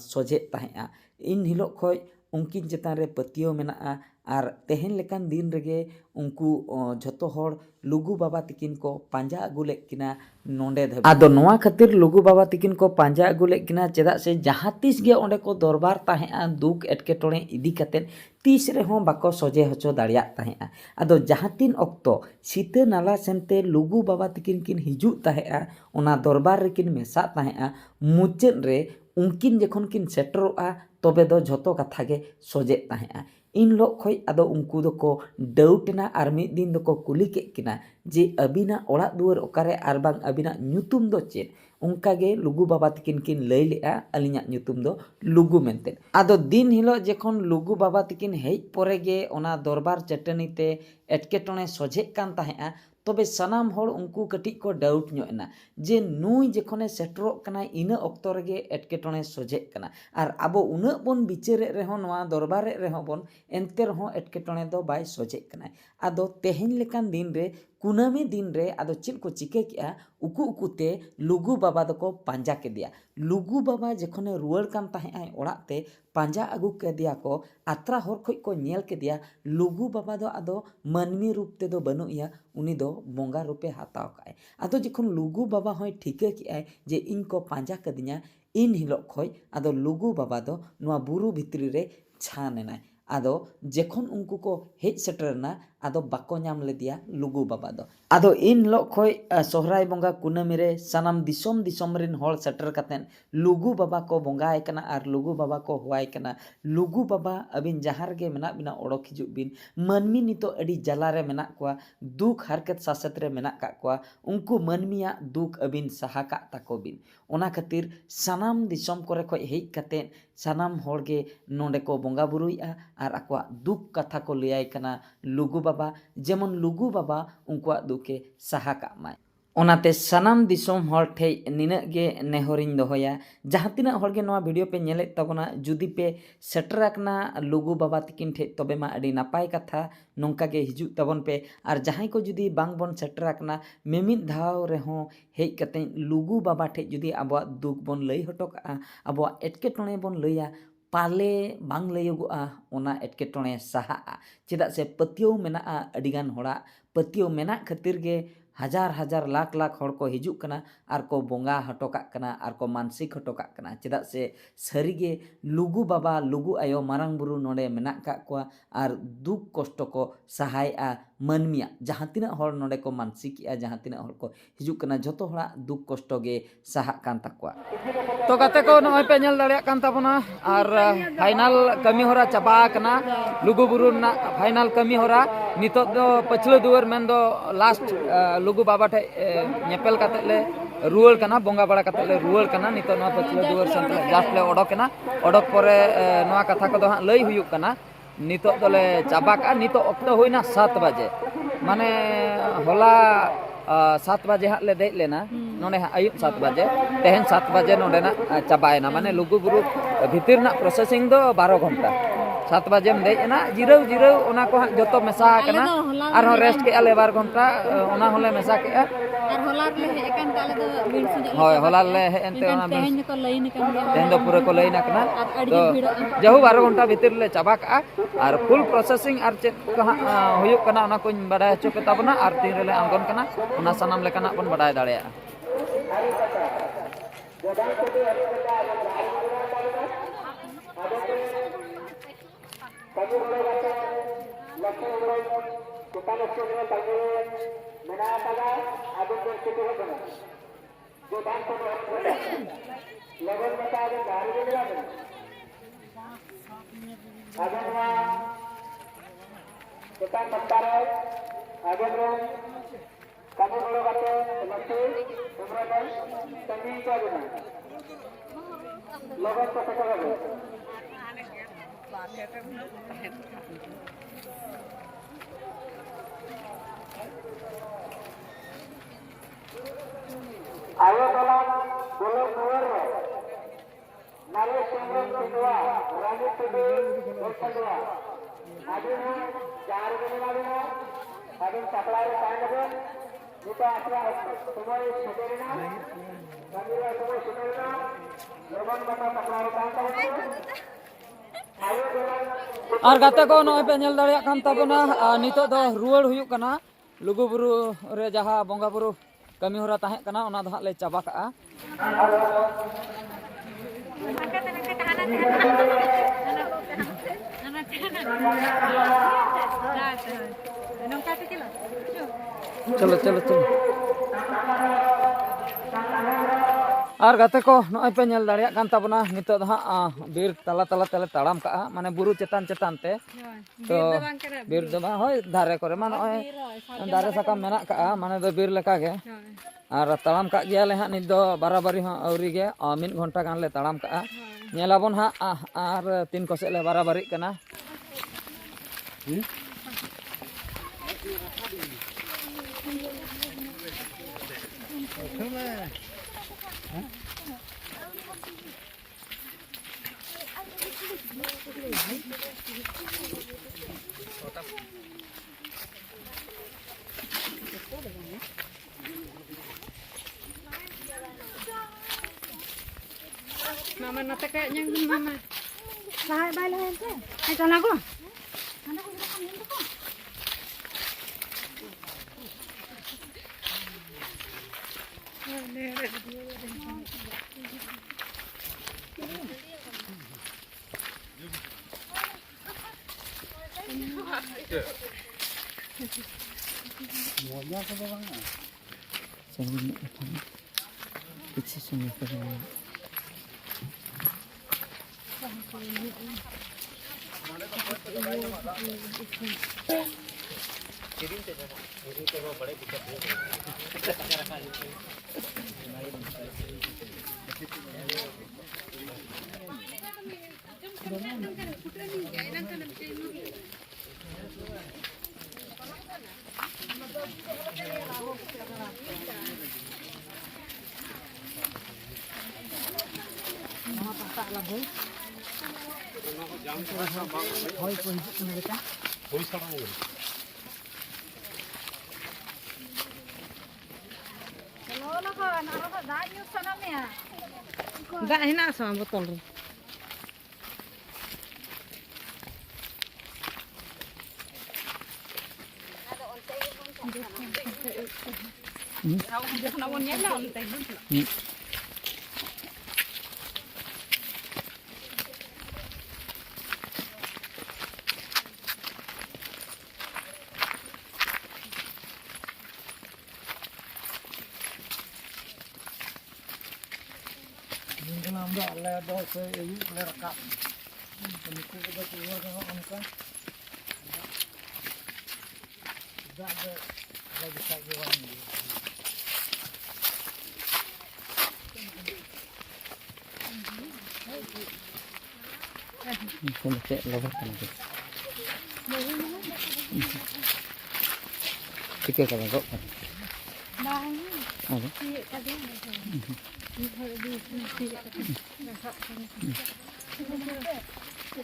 सोजे ताहेआ इन हिलोग खोय उनकिन चेतान रे पतियो मेना आर तेहन लेकान दिन रेगे उनको झोतो होड़ लुगु बाबा तिकिन को पांजा अगुले किना नोंडे धब आदो नोआ खातिर लुगु बाबा तिकिन को पांजा अगुले किना चेदा से जहाँ तीस गे ओंडे को दरबार ताहेआ दुख एटकेटोणे इदी कतेन तीस रे हों बाको सोजे हचो दाड़िया ताहेआ आदो जहाँ तीन ऑक्तो सीते नाला सेनते लुगु बाबा तिकिन किन हिजु ताहेआ ओना दरबार रे किन मेसा ताहेआ मुचेद रे उनकिन जखन किन सेटरोआ तबे दो झोतो कथा गे सोजे ताहेआ इन लोग खोय आदो उनको दको डाउटना आर मिद दिन दको कुली के किना जे अबिना ओड़ा दुआर ओकारे आर बांग अबिना ᱧᱩᱛᱩᱢ दो चेद उनका गे लुगु बाबा तिकिन किन लई लेआ अलिना ᱧᱩᱛᱩᱢ दो लुगु मेनते आदो दिन हिलो जेखन लुगु बाबा तिकिन हेज परे गे ओना दरबार चटनी ते एटकेटोणे सोझे कान ताहेआ तबे सनाम होड़ उनको कटी को डाउट ᱧᱚᱜ जे नुई जेखने सेटरो कना इना ऑक्तो रेगे एटकेटोणे सोझे कना आर आबो उना बोन बिचारे रेहो नोआ दरबार रेहो बोन एनते रहो एटकेटोणे दो बाय सोझे कना आदो तेहेन लेकान दिन रे कुनामी दिन रे आदो चिल को चिके किया उकु उकुते लुगु बाबा दको पांजा के दिया लुगु बाबा जेखने रुआर कान ताहेआय ओड़ाते पांजा अगु के दिया को आत्रा होर खोय को नेल के दिया लुगु बाबा दो आदो मनमी रूप ते दो बनुइया उनी दो बोंगा रूपे हाताव काय आदो जेखन लुगु बाबा होय ठीके किआय जे इनको पांजा कदिया इन हिलो खोय आदो लुगु बाबा दो नोआ बुरु भितरी रे छानेनाय आदो जेखन उनको को हेज सेटरना आदो बाको नाम ले दिया लुगु बाबा दो आदो इन लोग खोय सोहराय बोंगा कुनामी रे सनाम दिसोम दिसोम रिन होल सेटर कतेन लुगु बाबा को बोंगाय कना आर लुगु बाबा को होवाय कना लुगु बाबा अबिन जहार गे मेना बिना ओडोक हिजुक बिन मनमी नितो अडी जला रे मेना कोआ दुख हरकत सासत रे मेना का कोआ उनको मनमिया दुख अबिन सहा का ताको बिन ओना खातिर सनाम दिसोम कोरे खोय हेज कतेन सनाम होड़ गे नोंडे को बोंगा बुरुइया आर अकवा दुख कथा को लियाय कना लुगु बाबा जेमन लुगु बाबा उनकुआ दुखे सहा का माय ओनाते सनाम दिसोम होड़ ठे निना गे नेहरिन दोहया जहाँ तिना होड़ गे नोआ वीडियो पे नेले तबना जुदी पे सेटराकना लुगु बाबा तिकिन ठे तबे मा अडी नापाय कथा नोंका गे हिजु तबन पे आर जहाँ को जुदी बांग बोन सेटराकना मिमिद धाव रेहो हेज कते लुगु बाबा ठे जुदी आबो दुख बोन लई हटोका आबो एटकेटोणे बोन लईया पाले बांग लयोगोआ ओना एटकेटोणे सहा चेदा से पतियो मेना अडिगान होड़ा पतियो मेना खातिर गे हजार हजार लाख लाख होड़ को हिजुक कना आर को बोंगा हटोका कना आर को मानसिक हटोका कना चेदा से सरीगे लुगु बाबा लुगु आयो मारांग बुरु नोडे मेना का कोआ आर दुख कष्ट को सहायआ मनमिया जहाँ तिना होड़ नोडे को मानसिक जहाँ तिना होड़ को हिजुक कना झोतो होड़ा दुख कष्ट गे सहा कान ताकोआ तो गाते को नय पे नेल दाड़िया कान ताबोना आर फाइनल कमी होरा चाबा कना लुगु बुरु ना फाइनल कमी होरा नितो दो पछलो दुवर मेन दो लास्ट लुगु बाबा ठे नेपेल काते ले रुआल कना बोंगा बड़ा काते ले रुआल कना नितो ना पछलो दुवर संतले जास्ट ले ओडोकना ओडोक परे नोआ कथा को दो हां लई हुयुक कना नितो दोले चाबा का नितो ऑक्टो होइना 7 बजे माने होला 7 बजे हाँ ले देख लेना नोडे हाँ आयुब 7 बजे तेहन 7 बजे नोडे ना चाबायना माने लुगु बुरु भितर ना प्रोसेसिंग दो 12 घंटा 7 bajem dej ena jirau jirau ona ko hang joto mesa kana arhon rest ke ale bar ghonta ona hole mesa ke আর হলার লে একান তালে তো বিল সুজা hoy holal le he ente ona তেহেন কো লাইন কান tehen do pura ko lain kana আর আড়ি to ভিড় jauh 12 ঘন্টা ভিতর le chaba ka ar full processing ar chet ko huyuk kana ona ko badai hocho ke tabona ar tin rele anggon kana ona sanam lekana pun badai dareya Ayo dalam bulan November, Nari Singh kedua, Rani Tebe kedua. Adanya jari kenalina, adanya supply kainnya, kita asal semua sederhana, kami semua sederhana, lepas mata supply kainnya. Ayo dalam ar gate ko noy pe nyel dareya kan tabona nito do ruwar huyuk kana lugu buru re jaha bonga buru kami hora tahe kana ona do le chaba ka chalo chalo chalo ar gate ko noy pe nyel dareya kan tabona nito do bir tala tala tele taram ka mane buru chetan chetan te to bir do ba hoy dhare kore mane oy dare sakam menak ka mane do bir leka ge ar taram ka gya le ha nit do barabari ha auri ge 1 घंटा gan le taram ka nyelabon ha ar 3 kosek le barabari kana Mama nate kayaknya mama. Lahai bai lahai ente. Hai sana ko. picture sini keren Dak hina sama botol tu. Kung cek lawat kan tu. Tiga kalau kau. Ada. Dari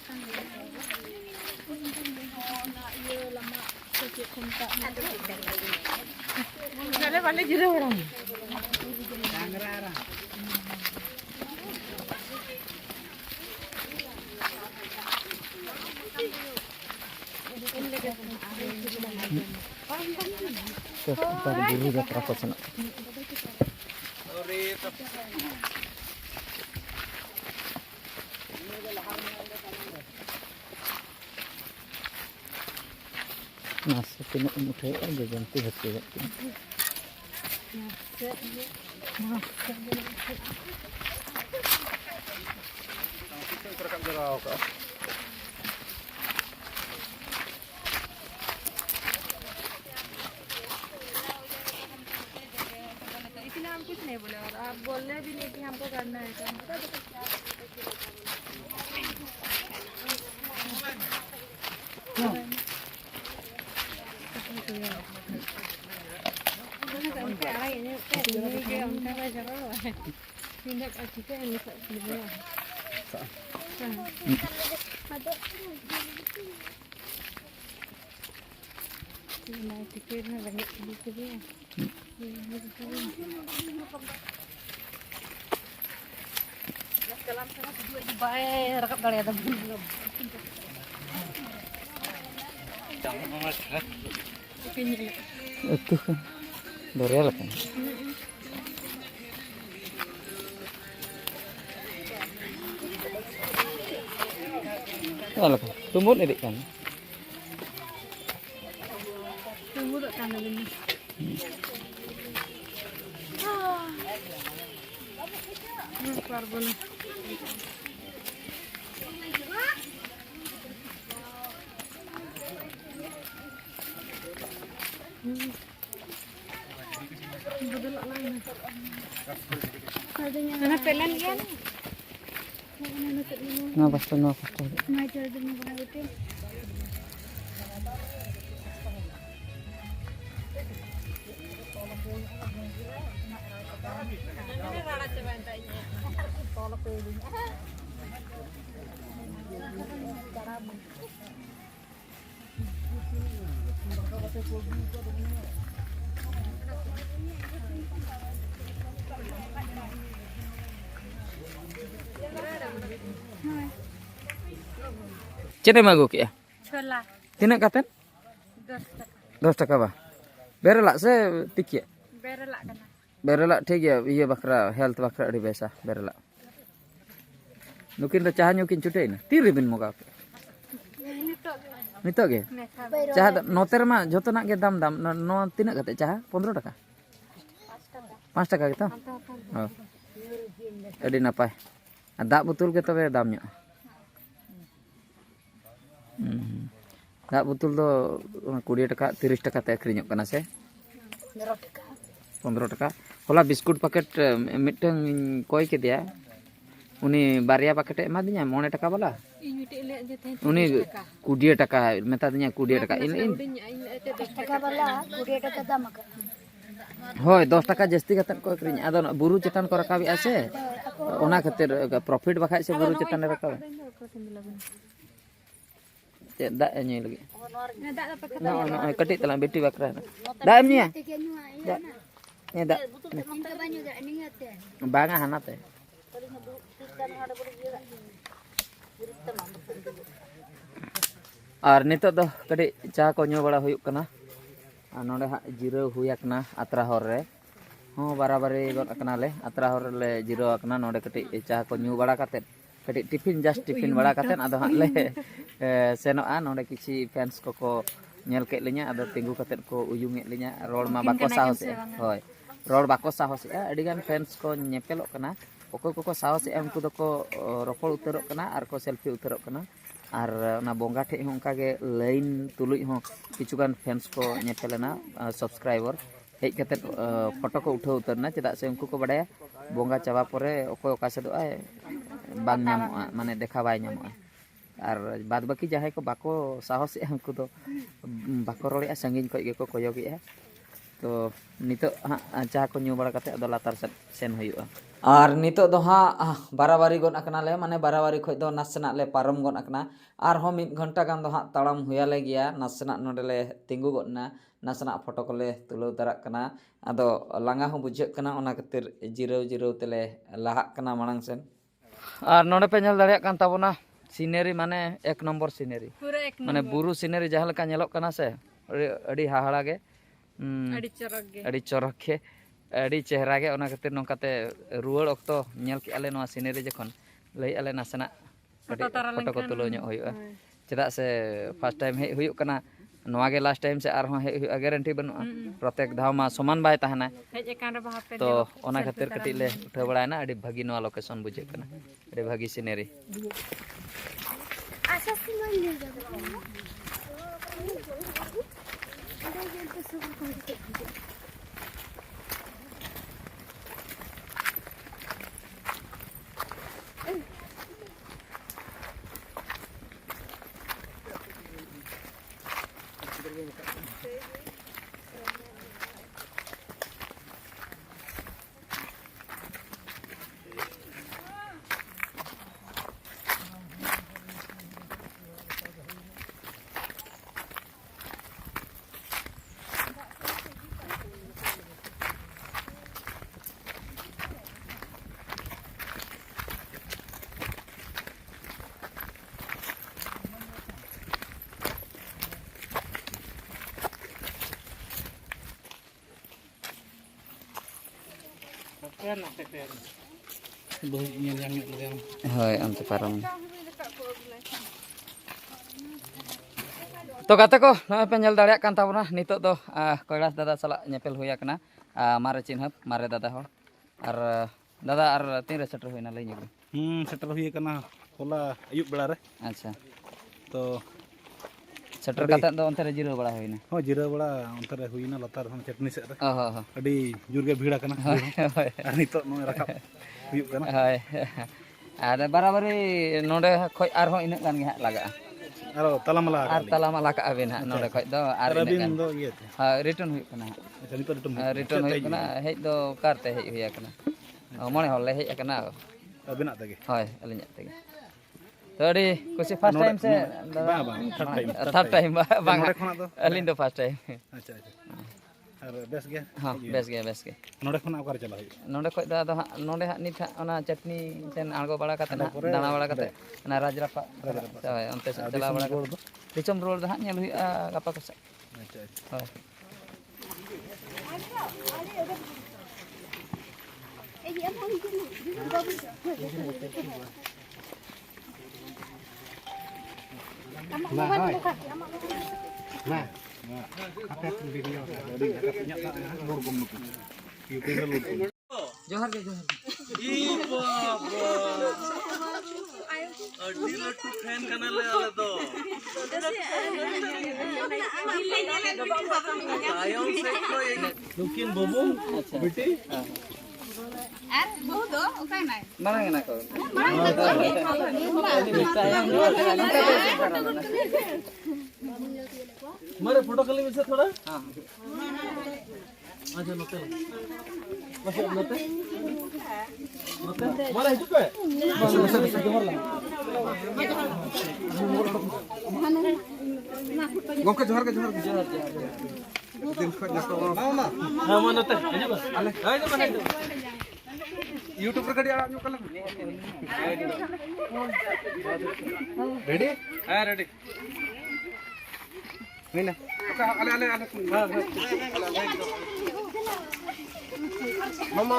dulu udah terasa senang. Nah, setindak mudah aja ganti hati. इसलिए हम कुछ नहीं बोले और आप बोलने भी नहीं कि हमको करना है काम। Itu kan Dorel kan. Kalau kan tumbut ini kan. Tumbut kan ini. Keluar bola. Mana pelan kan? Nah, pasti. Cina magu kia. Chola Tina katen? 10 taka bah. Berelak se tikya. berelak kan. Berelak ठीक है ये बकरा health बकरा अड़ी बेसा berelak. Nukin dah cah nyukin cutai na. Tiri bin moga. Nito ge. Cah noter ma joto nak ge dam no tina kate cah 15 taka. 5 taka gitu. Oh. Adi napai. Dak betul ke tobe damnya. Dak betul to 20 taka 30 taka te akrinyok kana se. 15 taka. Hola biskut paket mitang koi ke dia. Uni baria paket ema dinya 9 taka bala. Uni 20 taka meta dinya 20 taka. In taka bala 20 taka dam ka. Hoy 10 taka jasti katan ko akrinya. Ado buru cetan ko rakabi ase. Ona khatir profit bakhai se buru cetan rakabi. Dak nyai lagi. No ketik telang beti bakra. Dak emnya. Dak. Ni dak. Banga hanate. Ar nitok do kadi cha ko nyu bala huyuk kana. Nonde ha jiro huyak na atra hor re. Ho barabari got akana le atra hor le jiro akana nonde kadi cha ko nyu bala katet. Kadi tiffin bala katen ado hak le senoa nonde kici fans koko nyel kek linya ado tinggu katet ko uyung linya rol ma bako sahos ya. Hoy. Rol bako sahos ya adigan fans ko nyepelok kana. Oko sahos ya unku doko ropol uterok kana ar ko selfie uterok kana. Ar na bongga thek hongka ge lain tuluj ho kichugan fans ko nyepelena subscriber hej katet foto ko uthau utarna cedak se unku ko badaya bongga chaba pore oko oka sedo ay bang nyamoa mane dekha bai nyamoa ar bad baki jahay ko bako sahos ya unku do bako role sangin ko ge ko koyogi ya तो नितो हाँ चा को ᱧᱩ ᱵᱟᱲᱟ ᱠᱟᱛᱮ ᱟᱫᱚ ᱞᱟᱛᱟᱨ ᱥᱮᱫ ᱥᱮᱱ ᱦᱩᱭᱩᱜᱼᱟ ᱟᱨ ᱱᱤᱛᱚᱜ ᱫᱚ ᱦᱟᱸᱜ ᱵᱟᱨᱟᱵᱟᱨᱤ ᱜᱚᱫ ᱟᱠᱟᱱᱟᱞᱮ ᱢᱟᱱᱮ ᱵᱟᱨᱟᱵᱟᱨᱤ ᱠᱷᱚᱡ ᱫᱚ ᱱᱟᱥᱮᱱᱟᱜ ᱞᱮ ᱯᱟᱨᱚᱢ ᱜᱚᱫ ᱟᱠᱟᱱᱟ ᱟᱨᱦᱚᱸ 1 ᱜᱷᱚᱱᱴᱟ ᱜᱟᱱ ᱫᱚ ᱦᱟᱸᱜ ᱛᱟᱲᱟᱢ ᱦᱩᱭᱟᱞᱮ ᱜᱮᱭᱟ ᱱᱟᱥᱮᱱᱟᱜ ᱱᱚᱰᱮ ᱞᱮ ᱛᱤᱸᱜᱩ ᱜᱚᱫ ᱮᱱᱟ ᱱᱟᱥᱮᱱᱟᱜ ᱯᱷᱳᱴᱳ ᱠᱚᱞᱮ ᱛᱩᱞᱟᱹᱣ ᱛᱟᱨᱟᱜ ᱠᱟᱱᱟ ᱟᱫᱚ ᱞᱟᱸᱜᱟ ᱦᱚᱸ ᱵᱩᱡᱷᱟᱹᱜ ᱠᱟᱱᱟ ᱚᱱᱟ ᱠᱷᱟᱹᱛᱤᱨ ᱡᱤᱨᱟᱹᱣ ᱡᱤᱨᱟᱹᱣ ᱛᱮᱞᱮ ᱞᱟᱦᱟᱜ ᱠᱟᱱᱟ ᱢᱟᱲᱟᱝ ᱥᱮᱱ ᱟᱨ ᱱᱚᱰᱮ ᱯᱮ ᱧᱮᱞ ᱫᱟᱲᱮᱭᱟᱜ ᱠᱟᱱ ᱛᱟᱵᱚᱱᱟ ᱥᱤᱱᱟᱨᱤ ᱢᱟᱱᱮ 1 ᱱᱚᱢᱵᱚᱨ ᱥᱤᱱᱟᱨᱤ ᱢᱟᱱᱮ ᱵᱩᱨᱩ ᱥᱤᱱᱟᱨᱤ ᱡᱟᱦᱟᱸ ᱞᱮᱠᱟ ᱧᱮᱞᱚᱜ ᱠᱟᱱᱟ ᱥᱮ ᱟᱹᱰᱤ ᱦᱟᱦᱟᱲᱟ ᱜᱮ ᱟᱹᱰᱤ ᱪᱚᱨᱚᱠ ᱜᱮ ᱟᱹᱰᱤ ᱪᱮᱦᱨᱟ ᱜᱮ ᱚᱱᱟ ᱠᱷᱟᱹᱛᱤᱨ ᱱᱚᱝᱠᱟᱛᱮ ᱨᱩᱣᱟᱹᱲ ᱚᱠᱛᱚ ᱧᱮᱞ ᱠᱮᱜᱼᱟ ᱞᱮ ᱱᱚᱣᱟ ᱥᱤᱱᱟᱨᱤ ᱡᱚᱠᱷᱚᱱ ᱞᱟᱹᱭ ᱟᱞᱮ ᱱᱟᱥᱮᱱᱟᱜ ᱯᱷᱳᱴᱳ ᱠᱚ ᱛᱩᱞᱟᱹᱣ ᱧᱚᱜ ᱦᱩᱭᱩᱜᱼᱟ ᱪᱮᱫᱟᱜ ᱥᱮ ᱯᱷᱟᱥᱴ ᱴᱟᱭᱤᱢ ᱦᱮᱡ ᱦᱩᱭᱩᱜ ᱠᱟᱱᱟ ᱱᱚᱣᱟ ᱜᱮ ᱞᱟᱥᱴ ᱴᱟᱭᱤᱢ ᱥᱮ ᱟᱨᱦᱚᱸ ᱦᱮᱡ ᱦᱩᱭᱩᱜᱼᱟ ᱜᱮᱨᱮᱱᱴᱤ ᱵᱟᱹᱱᱩᱜᱼᱟ ᱯᱨᱚᱛᱮᱠ ᱫᱷᱟᱣ ᱢᱟ ᱥᱚᱢᱟᱱ ᱵᱟᱭ ᱛᱟᱦᱮᱱᱟ ᱛᱚ ᱚᱱᱟ ᱠᱷᱟᱹᱛᱤᱨ ᱠᱟᱹᱴᱤᱡ ᱞᱮ ᱩᱴᱷᱟᱹᱣ ᱵᱟᱲᱟᱭᱱᱟ ᱟᱹᱰᱤ ᱵᱷᱟᱹᱜᱤ ᱱᱚᱣᱟ ᱞᱳᱠᱮᱥᱚᱱ ᱵᱩᱡᱷᱟᱹᱜ ᱠᱟᱱᱟ ᱟᱹᱰᱤ ᱵᱷᱟᱹᱜᱤ ᱥᱤᱱᱟᱨᱤ ᱦᱳᱭ ᱚᱱᱛᱮ ᱯᱟᱨᱚᱢ ᱛᱚ ᱜᱟᱛᱮ ᱠᱚ ᱱᱚᱜᱼᱚᱭ ᱯᱮ ᱧᱮᱞ ᱫᱟᱲᱮᱭᱟᱜ ᱠᱟᱱ ᱛᱟᱵᱚᱱᱟ ᱱᱤᱛᱚᱜ ᱫᱚ ᱠᱚᱭᱞᱟᱥ ᱫᱟᱫᱟ ᱥᱟᱞᱟᱜ ᱧᱮᱯᱮᱞ ᱦᱩᱭ ᱟᱠᱟᱱᱟ ᱢᱟᱨᱮ ᱪᱤᱱᱦᱟᱹᱯ ᱢᱟᱨᱮ ᱫᱟᱫᱟ ᱦᱚᱲ ᱟᱨ ᱫᱟᱫᱟ ᱟᱨ ᱛᱤᱱᱨᱮ ᱥᱮᱴᱮᱨ ᱦᱩᱭᱱᱟ ᱞᱟᱹᱭ ᱧᱚᱜ ᱥᱮᱴᱮᱨ ᱦᱩᱭ ᱟᱠᱟᱱᱟ ᱦᱚᱞᱟ ᱟᱹᱭᱩᱵ ᱵᱮᱲᱟ ᱨᱮ ᱟᱪᱪᱷᱟ ᱛᱚ ᱥᱮᱴᱮᱨ ᱠᱟᱛᱮᱫ ᱫᱚ ᱚᱱᱛᱮ ᱨᱮ ᱡᱤᱨᱟᱹᱣ ᱵᱟᱲᱟ ᱦᱩᱭᱱᱟ ᱦᱚᱸ ᱡᱤᱨᱟᱹᱣ ᱵᱟᱲᱟ ᱚᱱᱛᱮ ᱨᱮ ᱦᱩᱭᱱᱟ ᱞᱟᱛᱟᱨ ᱦᱚᱸ ᱪᱟᱹᱴᱱᱤ ᱥᱮᱫ ᱨᱮ ᱦᱚᱸ ᱟᱹᱰᱤ ᱡᱳᱨ ᱜᱮ ᱵᱷᱤᱲ ᱟᱠᱟᱱᱟ ᱟᱨ ᱱᱤᱛᱚᱜ ᱱᱚᱜᱼᱚᱭ ᱨᱟᱠᱟᱵ ᱦᱩᱭᱩᱜ ᱠᱟᱱᱟ ᱦᱳᱭ ᱟᱨ ᱵᱟᱨᱟᱵᱟᱨᱤ ᱱᱚᱰᱮ ᱠᱷᱚᱡ ᱟᱨᱦᱚᱸ ᱤᱱᱟᱹᱜ ᱜᱟᱱ ᱜᱮ ᱦᱟᱸᱜ ᱞᱟᱜᱟᱜᱼᱟ ᱟᱨᱚ ᱛᱟᱞᱟᱢᱟᱞᱟ ᱟᱨ ᱛᱟᱞᱟᱢᱟᱞᱟ ᱠᱟᱜᱼᱟ ᱵᱤᱱ ᱦᱟᱸᱜ ᱱᱚᱰᱮ ᱠᱷᱚᱡ ᱫᱚ ᱟᱨ ᱤᱱᱟᱹᱜ ᱟᱹᱵᱤᱱ ᱜᱟᱱ ᱫᱚ ᱤᱭᱟᱹᱛᱮ ᱨᱤᱴᱟᱨᱱ ᱦᱩᱭᱩᱜ ᱠᱟᱱᱟ ᱟᱪᱪᱷᱟ ᱱᱤᱛᱚᱜ ᱨᱤᱴᱟᱨᱱ ᱦᱩᱭᱩᱜ ᱠᱟᱱᱟ ᱦᱮᱡ ᱫᱚ ᱠᱟᱨᱛᱮ ᱦᱮᱡ ᱦᱩᱭ ᱟᱠᱟᱱᱟ 9 ᱦᱚᱲ ᱞᱮ ᱦᱮᱡ ᱟᱠᱟᱱᱟ ᱟᱹᱵᱤᱱᱟᱜ ᱛᱮᱜᱮ ᱦᱳᱭ ᱟᱹᱞᱤᱧᱟᱜ ᱛᱮᱜᱮ ᱛᱚ ᱟᱹᱰᱤ ᱠᱩᱥᱤ ᱯᱷᱟᱥᱴ ᱴᱟᱭᱤᱢ ᱥᱮ ᱵᱟᱝ ᱛᱷᱟᱨᱰ ᱴᱟᱭᱤᱢ ᱵᱟᱝ ᱱᱚᱰᱮ ᱠᱷᱚᱱᱟᱜ ᱫᱚ ᱟᱹᱞᱤᱧ ᱫᱚ ᱯᱷᱟᱥᱴ ᱴᱟᱭᱤᱢ ᱟᱪᱪᱷᱟ ᱟᱨ ᱵᱮᱥ ᱜᱮ ᱦᱚᱸ ᱵᱮᱥ ᱜᱮ ᱵᱮᱥ ᱜᱮ ᱱᱚᱰᱮ ᱠᱷᱚᱱᱟᱜ ᱚᱠᱟᱨᱮ ᱪᱟᱞᱟᱜ ᱦᱩᱭᱩᱜᱼᱟ ᱱᱚᱰᱮ ᱠᱷᱚᱡ ᱫᱚ ᱟᱫᱚ ᱦᱟᱸᱜ ᱱᱚᱰᱮ ᱦᱟᱸᱜ ᱱᱤᱛ ᱦᱟᱸᱜ ᱚᱱᱟ ᱪᱟᱹᱴᱱᱤ ᱥᱮᱱ ᱟᱬᱜᱚ ᱵᱟᱲᱟ ᱠᱟᱛᱮ ᱚᱸᱰᱮ ᱦᱟᱸᱜ ᱯᱚᱨᱮ ᱫᱟᱬᱟ ᱵᱟᱲᱟ ᱠᱟᱛᱮ ᱚᱱᱟ ᱨᱟᱡᱽᱨᱟᱯᱟ ᱦᱳᱭ ᱚᱱᱛᱮ ᱥᱮᱫ ᱪᱟᱞᱟᱣ ᱵᱟᱲᱟ ᱨᱩᱣᱟᱹᱲ ᱫᱚ ᱫᱤᱥᱚᱢ ᱨᱩᱣᱟᱹᱲ ᱫᱚ ᱦᱟᱸᱜ ᱧᱮᱞ ᱦᱩᱭᱩᱜᱼᱟ ᱜᱟᱯᱟ ᱠᱚᱥᱮᱫ ᱟᱪᱪᱷᱟ ᱦᱳᱭ ᱡᱚᱦᱟᱨ ᱜᱮ ᱡᱚᱦᱟᱨ ᱟᱹᱰᱤ ᱞᱟᱹᱴᱩ ᱯᱷᱮᱱ ᱠᱟᱱᱟᱞᱮ ᱟᱞᱮ ᱫᱚ ᱛᱟᱭᱚᱢ ᱥᱮᱫ ᱠᱷᱚᱡ ᱱᱩᱠᱤᱱ ᱵᱟᱹᱵᱩ ᱵᱤᱴᱤ ᱟᱨ ᱵᱟᱹᱦᱩ ᱫᱚ ᱚᱠᱟᱭ ᱱᱟᱭ ᱢᱟᱨᱟᱝ ᱮᱱᱟ ᱠᱚ मारे फोटो कर ली मुझसे थोड़ा हाँ अच्छा नोटे बस नोटे नोटे मारे हिजू पे गमके जोहार के दिन खो जस्तो ना हां मा नोटे हिजू बस आले हाय जो माने यूट्यूब पर कड़ी आड़ा ᱧᱚᱜ कल रेडी हां रेडी नहीं आले मामा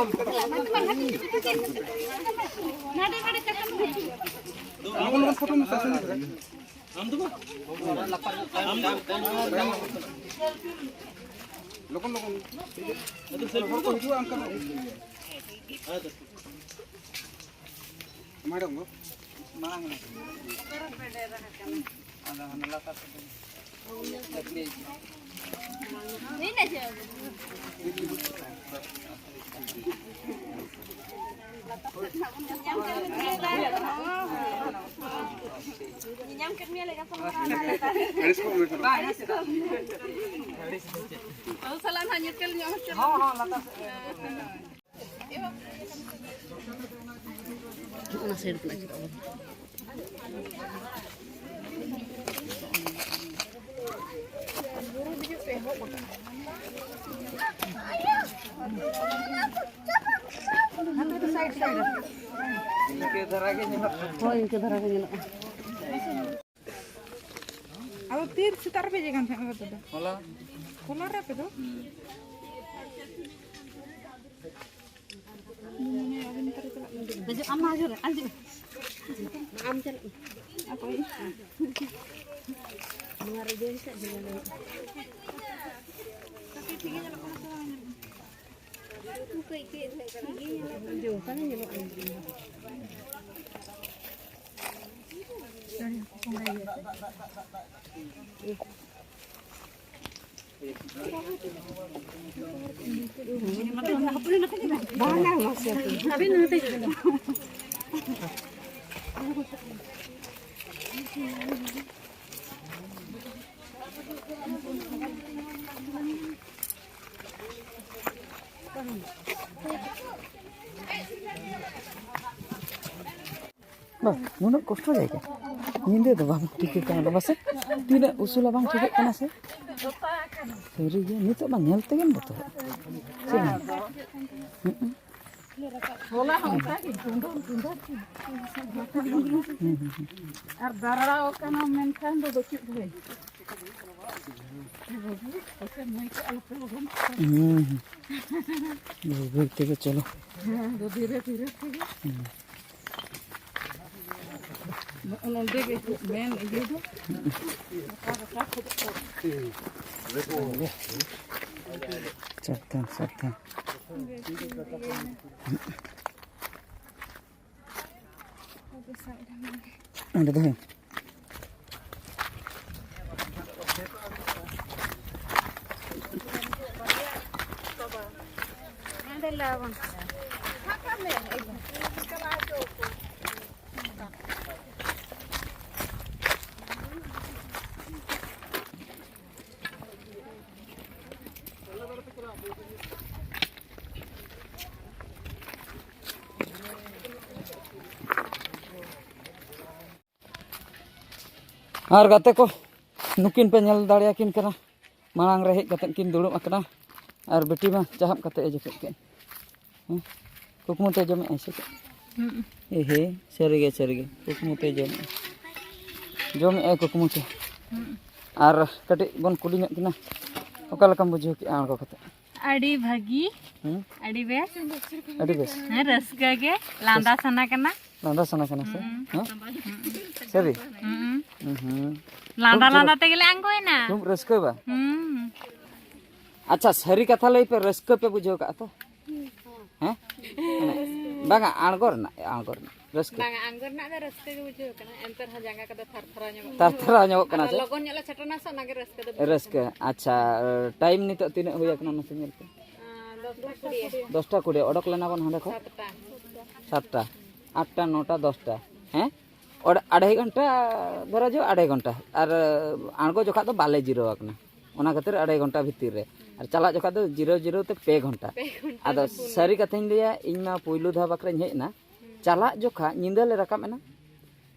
लोगन फोटो में सेशन हम दो लोगन तो सेल्फी को हिजू अंकल मैडम को Marang ada hanalata ini aja Salah hanyutkan Ona side pula kita. इनके धरा के nyelok. Oh, ini kita harus nyelok. अब तीर सितार पे जगह थे ना तो Hola. खोला रे पे तो Jadi amma aja lah, anjing. Am jalan. apa ini Mengarai dia bisa jalan. tapi tingginya lo kena Buka iki kan jauh kan nyelok anjing. Mana masih? Tapi nanti juga. Bah, nunuk kosong aja. Nyindir tu bang, tiket kan ada masa. Tidak usul abang tiket kan asa. Seri je, ni tu bang nyel tu kan betul. Sini. बोला हम का कि ढूंढो और दरड़ा का नाम mention दो बच्चे हुए ओके मैं को अलग प्रोग्राम Baik, tiket चलो. दो धीरे धीरे उन्होंने देखे मैन ये दो Sabar, sabar. Ada tu. Ada lah bang. Ar gate ko nukin pe nyel dareyakin kana marang re hej kate kin dulub akana ar beti ma cahap kate jepet ken kukmu te jome ase ke he serige kukmu te jome kukmu te ar kate bon kuli nyok kina okala kam bujho ki ar ko kate Adi bhagi. Adi bes. adi bes Raska ge landa sana kana. landa sana kana se seri Landa tegele anggoy na. tum raska ba अच्छा सरी कथा लई पे rusk पे बुझो का तो हैं बागा आंगोर ना rusk Bang anggur nak ada raska ge bujo kana enter ha janga kada thar nyok. तरतरा ᱧᱚᱜ ᱠᱟᱱᱟ से Logon nyala chatana sa nage raska do. Rusk अच्छा टाइम नितो तिने हुया कना नसे नेल पे 10टा कुड़ी ओडक लेना बन हंडे को 7टा 8टा 9टा 10टा हैं और 2.5 घंटा धरा जो 2.5 घंटा और आंगो जोखा तो बाले जीरो आकना ओना खातिर 2.5 घंटा भीतर रे और चला जोखा तो जीरो ते 2 घंटा आदो सारी कथाኝ लिया इनमा पुइलु धा बकरा हेजना चला जोखा निंदा ले रकाम एना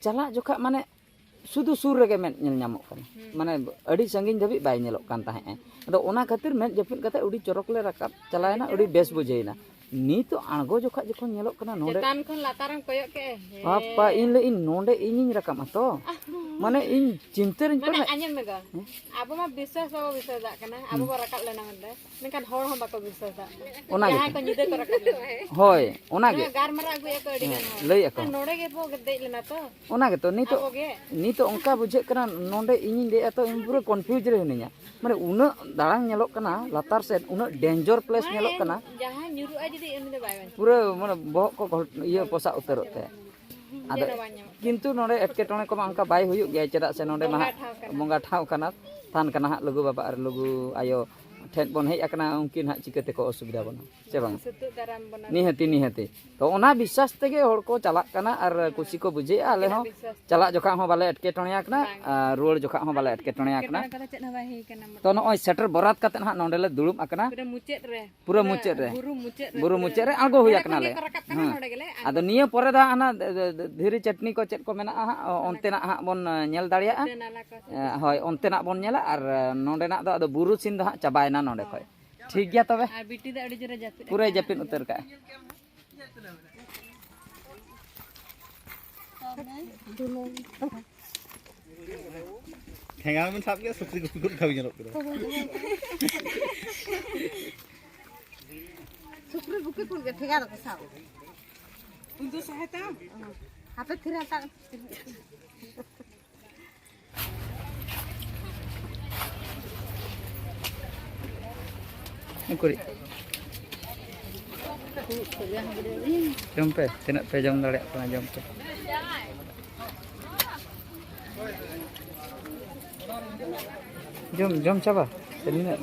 चला जोखा माने सुदु सुर रेगे मेन नेल ᱧᱟᱢᱚᱜ ᱠᱟᱱᱟ माने अड़ी संगिन धाबी बाय नेलोक कान ताहे आदो ओना खातिर मेन जपिन कते उडी चरक ले रकाब चलायना उडी बेस बुझेना नी तो आंगो जोखा जखन नेलोक काना नोडे Tan kon lataram koyok ke. apa इन नोडे इनिन रकाम तो माने इन चिंता रिन Mana anyen mega. Abo ma biswas babo biswas dak kana. Abo ba rakap lena mende. Menkan hor hom bako biswas dak. ओना Jahan ko nyude ko rakap lena. होय ओना गे Gar mara agu ek adi kan. लई ako Node ge bo gede lena to. ओना गे तो Abo ge. नी तो onka बुझे कना नोडे इनिन दे तो इन पूरा कंफ्यूज रे हनिया माने उना दालां नेलोक कना लातार से उना डेंजर प्लेस नेलोक कना Jahan nyuruh aja di ini bay ban. पूरा माने बहक को इया पोसा उतरत ते आदो Jeda banyak. किंतु नोडे एटकेटोने को अंका बाय हुयुग गया चेदा से नोडे मा बंगा ठाव कना थान कना लुगु बाबा और लुगु आयो ठेन बन हेज आकना उनकिन हां चिकते को असुविधा बना से बांग सुतुक दाराम बना निहती तो ओना विश्वास तेगे हर को चलाक कना और खुशी को बुझे आले हो चला जोखा हो बाले अटके टणिया कना रोड जोखा हो बाले अटके टणिया कना कदा चेत हवा हे कना तो नॉय सेटर बरात कते हां नोंडेले दुड़ुब आकना पूरा मुचेत रे बुरु मुचेत रे आगो हुई आकना ले नोडे गेले आदो निया परे दा आना धीरे चटनी को चेत को मेना ओनतेना हां बोन नेल दाड़िया होय ओनतेना बोन नेला और नोंडेना दो आदो बुरु सिन दो हां चाबायना नोंडे खय ठीक गया तबे आ बिटी द अडी जरा जापिद पूरा जापिन उतर का ठेंगा में साफ के सुक्री गुट खावी जनो करो सुप्री बुके कुल के ठेगा द साव उन्दु सहायता हाथे थिराता कुरी जम पे तना पे जम दाड़े अपना जम पे जम चाबा तनिना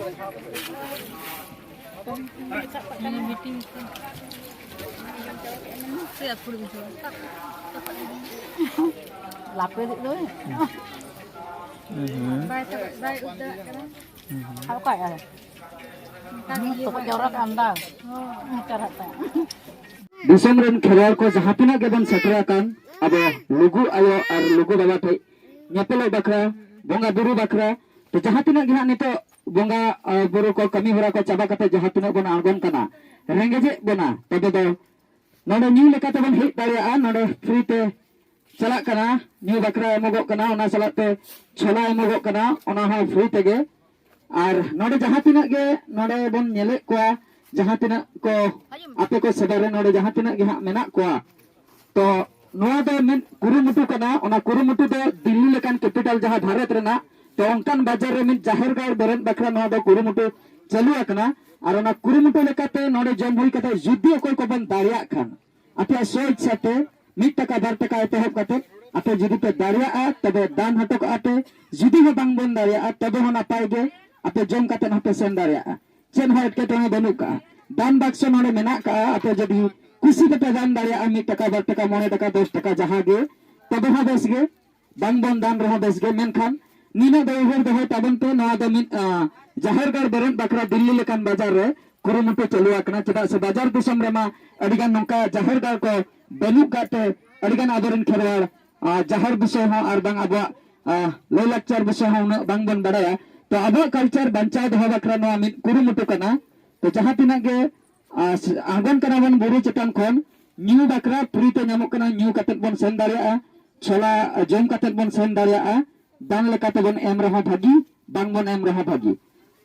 लापे dik doi apa ya तो जरूरत अंदर करता दिसम रेन खेलाड़ को जहाँ तिना के बन सेटरा कान अब लुगु आयो और लुगु बाबा ठे नेपेलो बकरा बोंगा बुरु बकरा तो जहाँ तिना गे नितो बोंगा बुरु को कमी होरा को चाबा कते जहाँ तिना बन आगोन कना रेंगेजे बना तबे दो नोडे न्यू लेकाते बन हेज दाड़िया नोडे फ्री ते चला कना न्यू बकरा एमोगो कना ओना सलाते छोला एमोगो कना ओना हो फ्री तेगे और नोडे जहाँ तिना गे नोडे बन नेले कोआ जहाँ तिना को आपे को सदारे नोडे जहाँ तिना गे मेना कोआ तो नोआ दो मेन कुरुमुटु कना ओना कुरुमुटु दो दिल्ली लेकान कैपिटल जहाँ भारत रेना तो अंकान बाजार रे मिन जाहिर गाड़ बेरन बकरा नोआ दो कुरुमुटु चालू आकना और ओना कुरुमुटु लेकाते नोडे जम हुई कते जुद्दी अकोय को बन दारिया खान आपे सो इच्छाते 1 टका 2 टका एतहब कते आपे जुदी पे दारिया तबे दान हटक आते जुदी हो बांग बन दारिया तबे हो नापाय गे आपे जम कते नापे सेन दारिया चेन हो एटके टोने बनुका दान बक्स नोडे मेना का आपे जदी कुसी कते दान दारिया 1 टका 2 टका 9 टका 10 टका जहां गे तबे हो बेस गे बांग बन दान रहो बेस गे मेनखान नीना दो उहर दो ताबन पे नोआ दो मिन जाहिर गाड़ बेरन बकरा दिल्ली लेकान बाजार रे कुरुमुटु चालू आकना चदा से बाजार दिसम रेमा अडिगान नोका जाहिर गाड़ को बेनु काटे अडिगान आबरन खेरवाड़ जाहिर विषय हो और बांग आबो लैलाकचार विषय हो उना बांग बन बडाया तो आबो कल्चर बंचाव दो बकरा नोआ मिन कुरुमुटु कना तो जहां तिना गे आगन कना बन बुरु चटान खन न्यू बकरा फ्री ते नामो कना न्यू कते बन सेन दारिया छोला जम कते बन सेन दारिया दान लेकाते बन एम रहा भागी बांग बन एम रहा भागी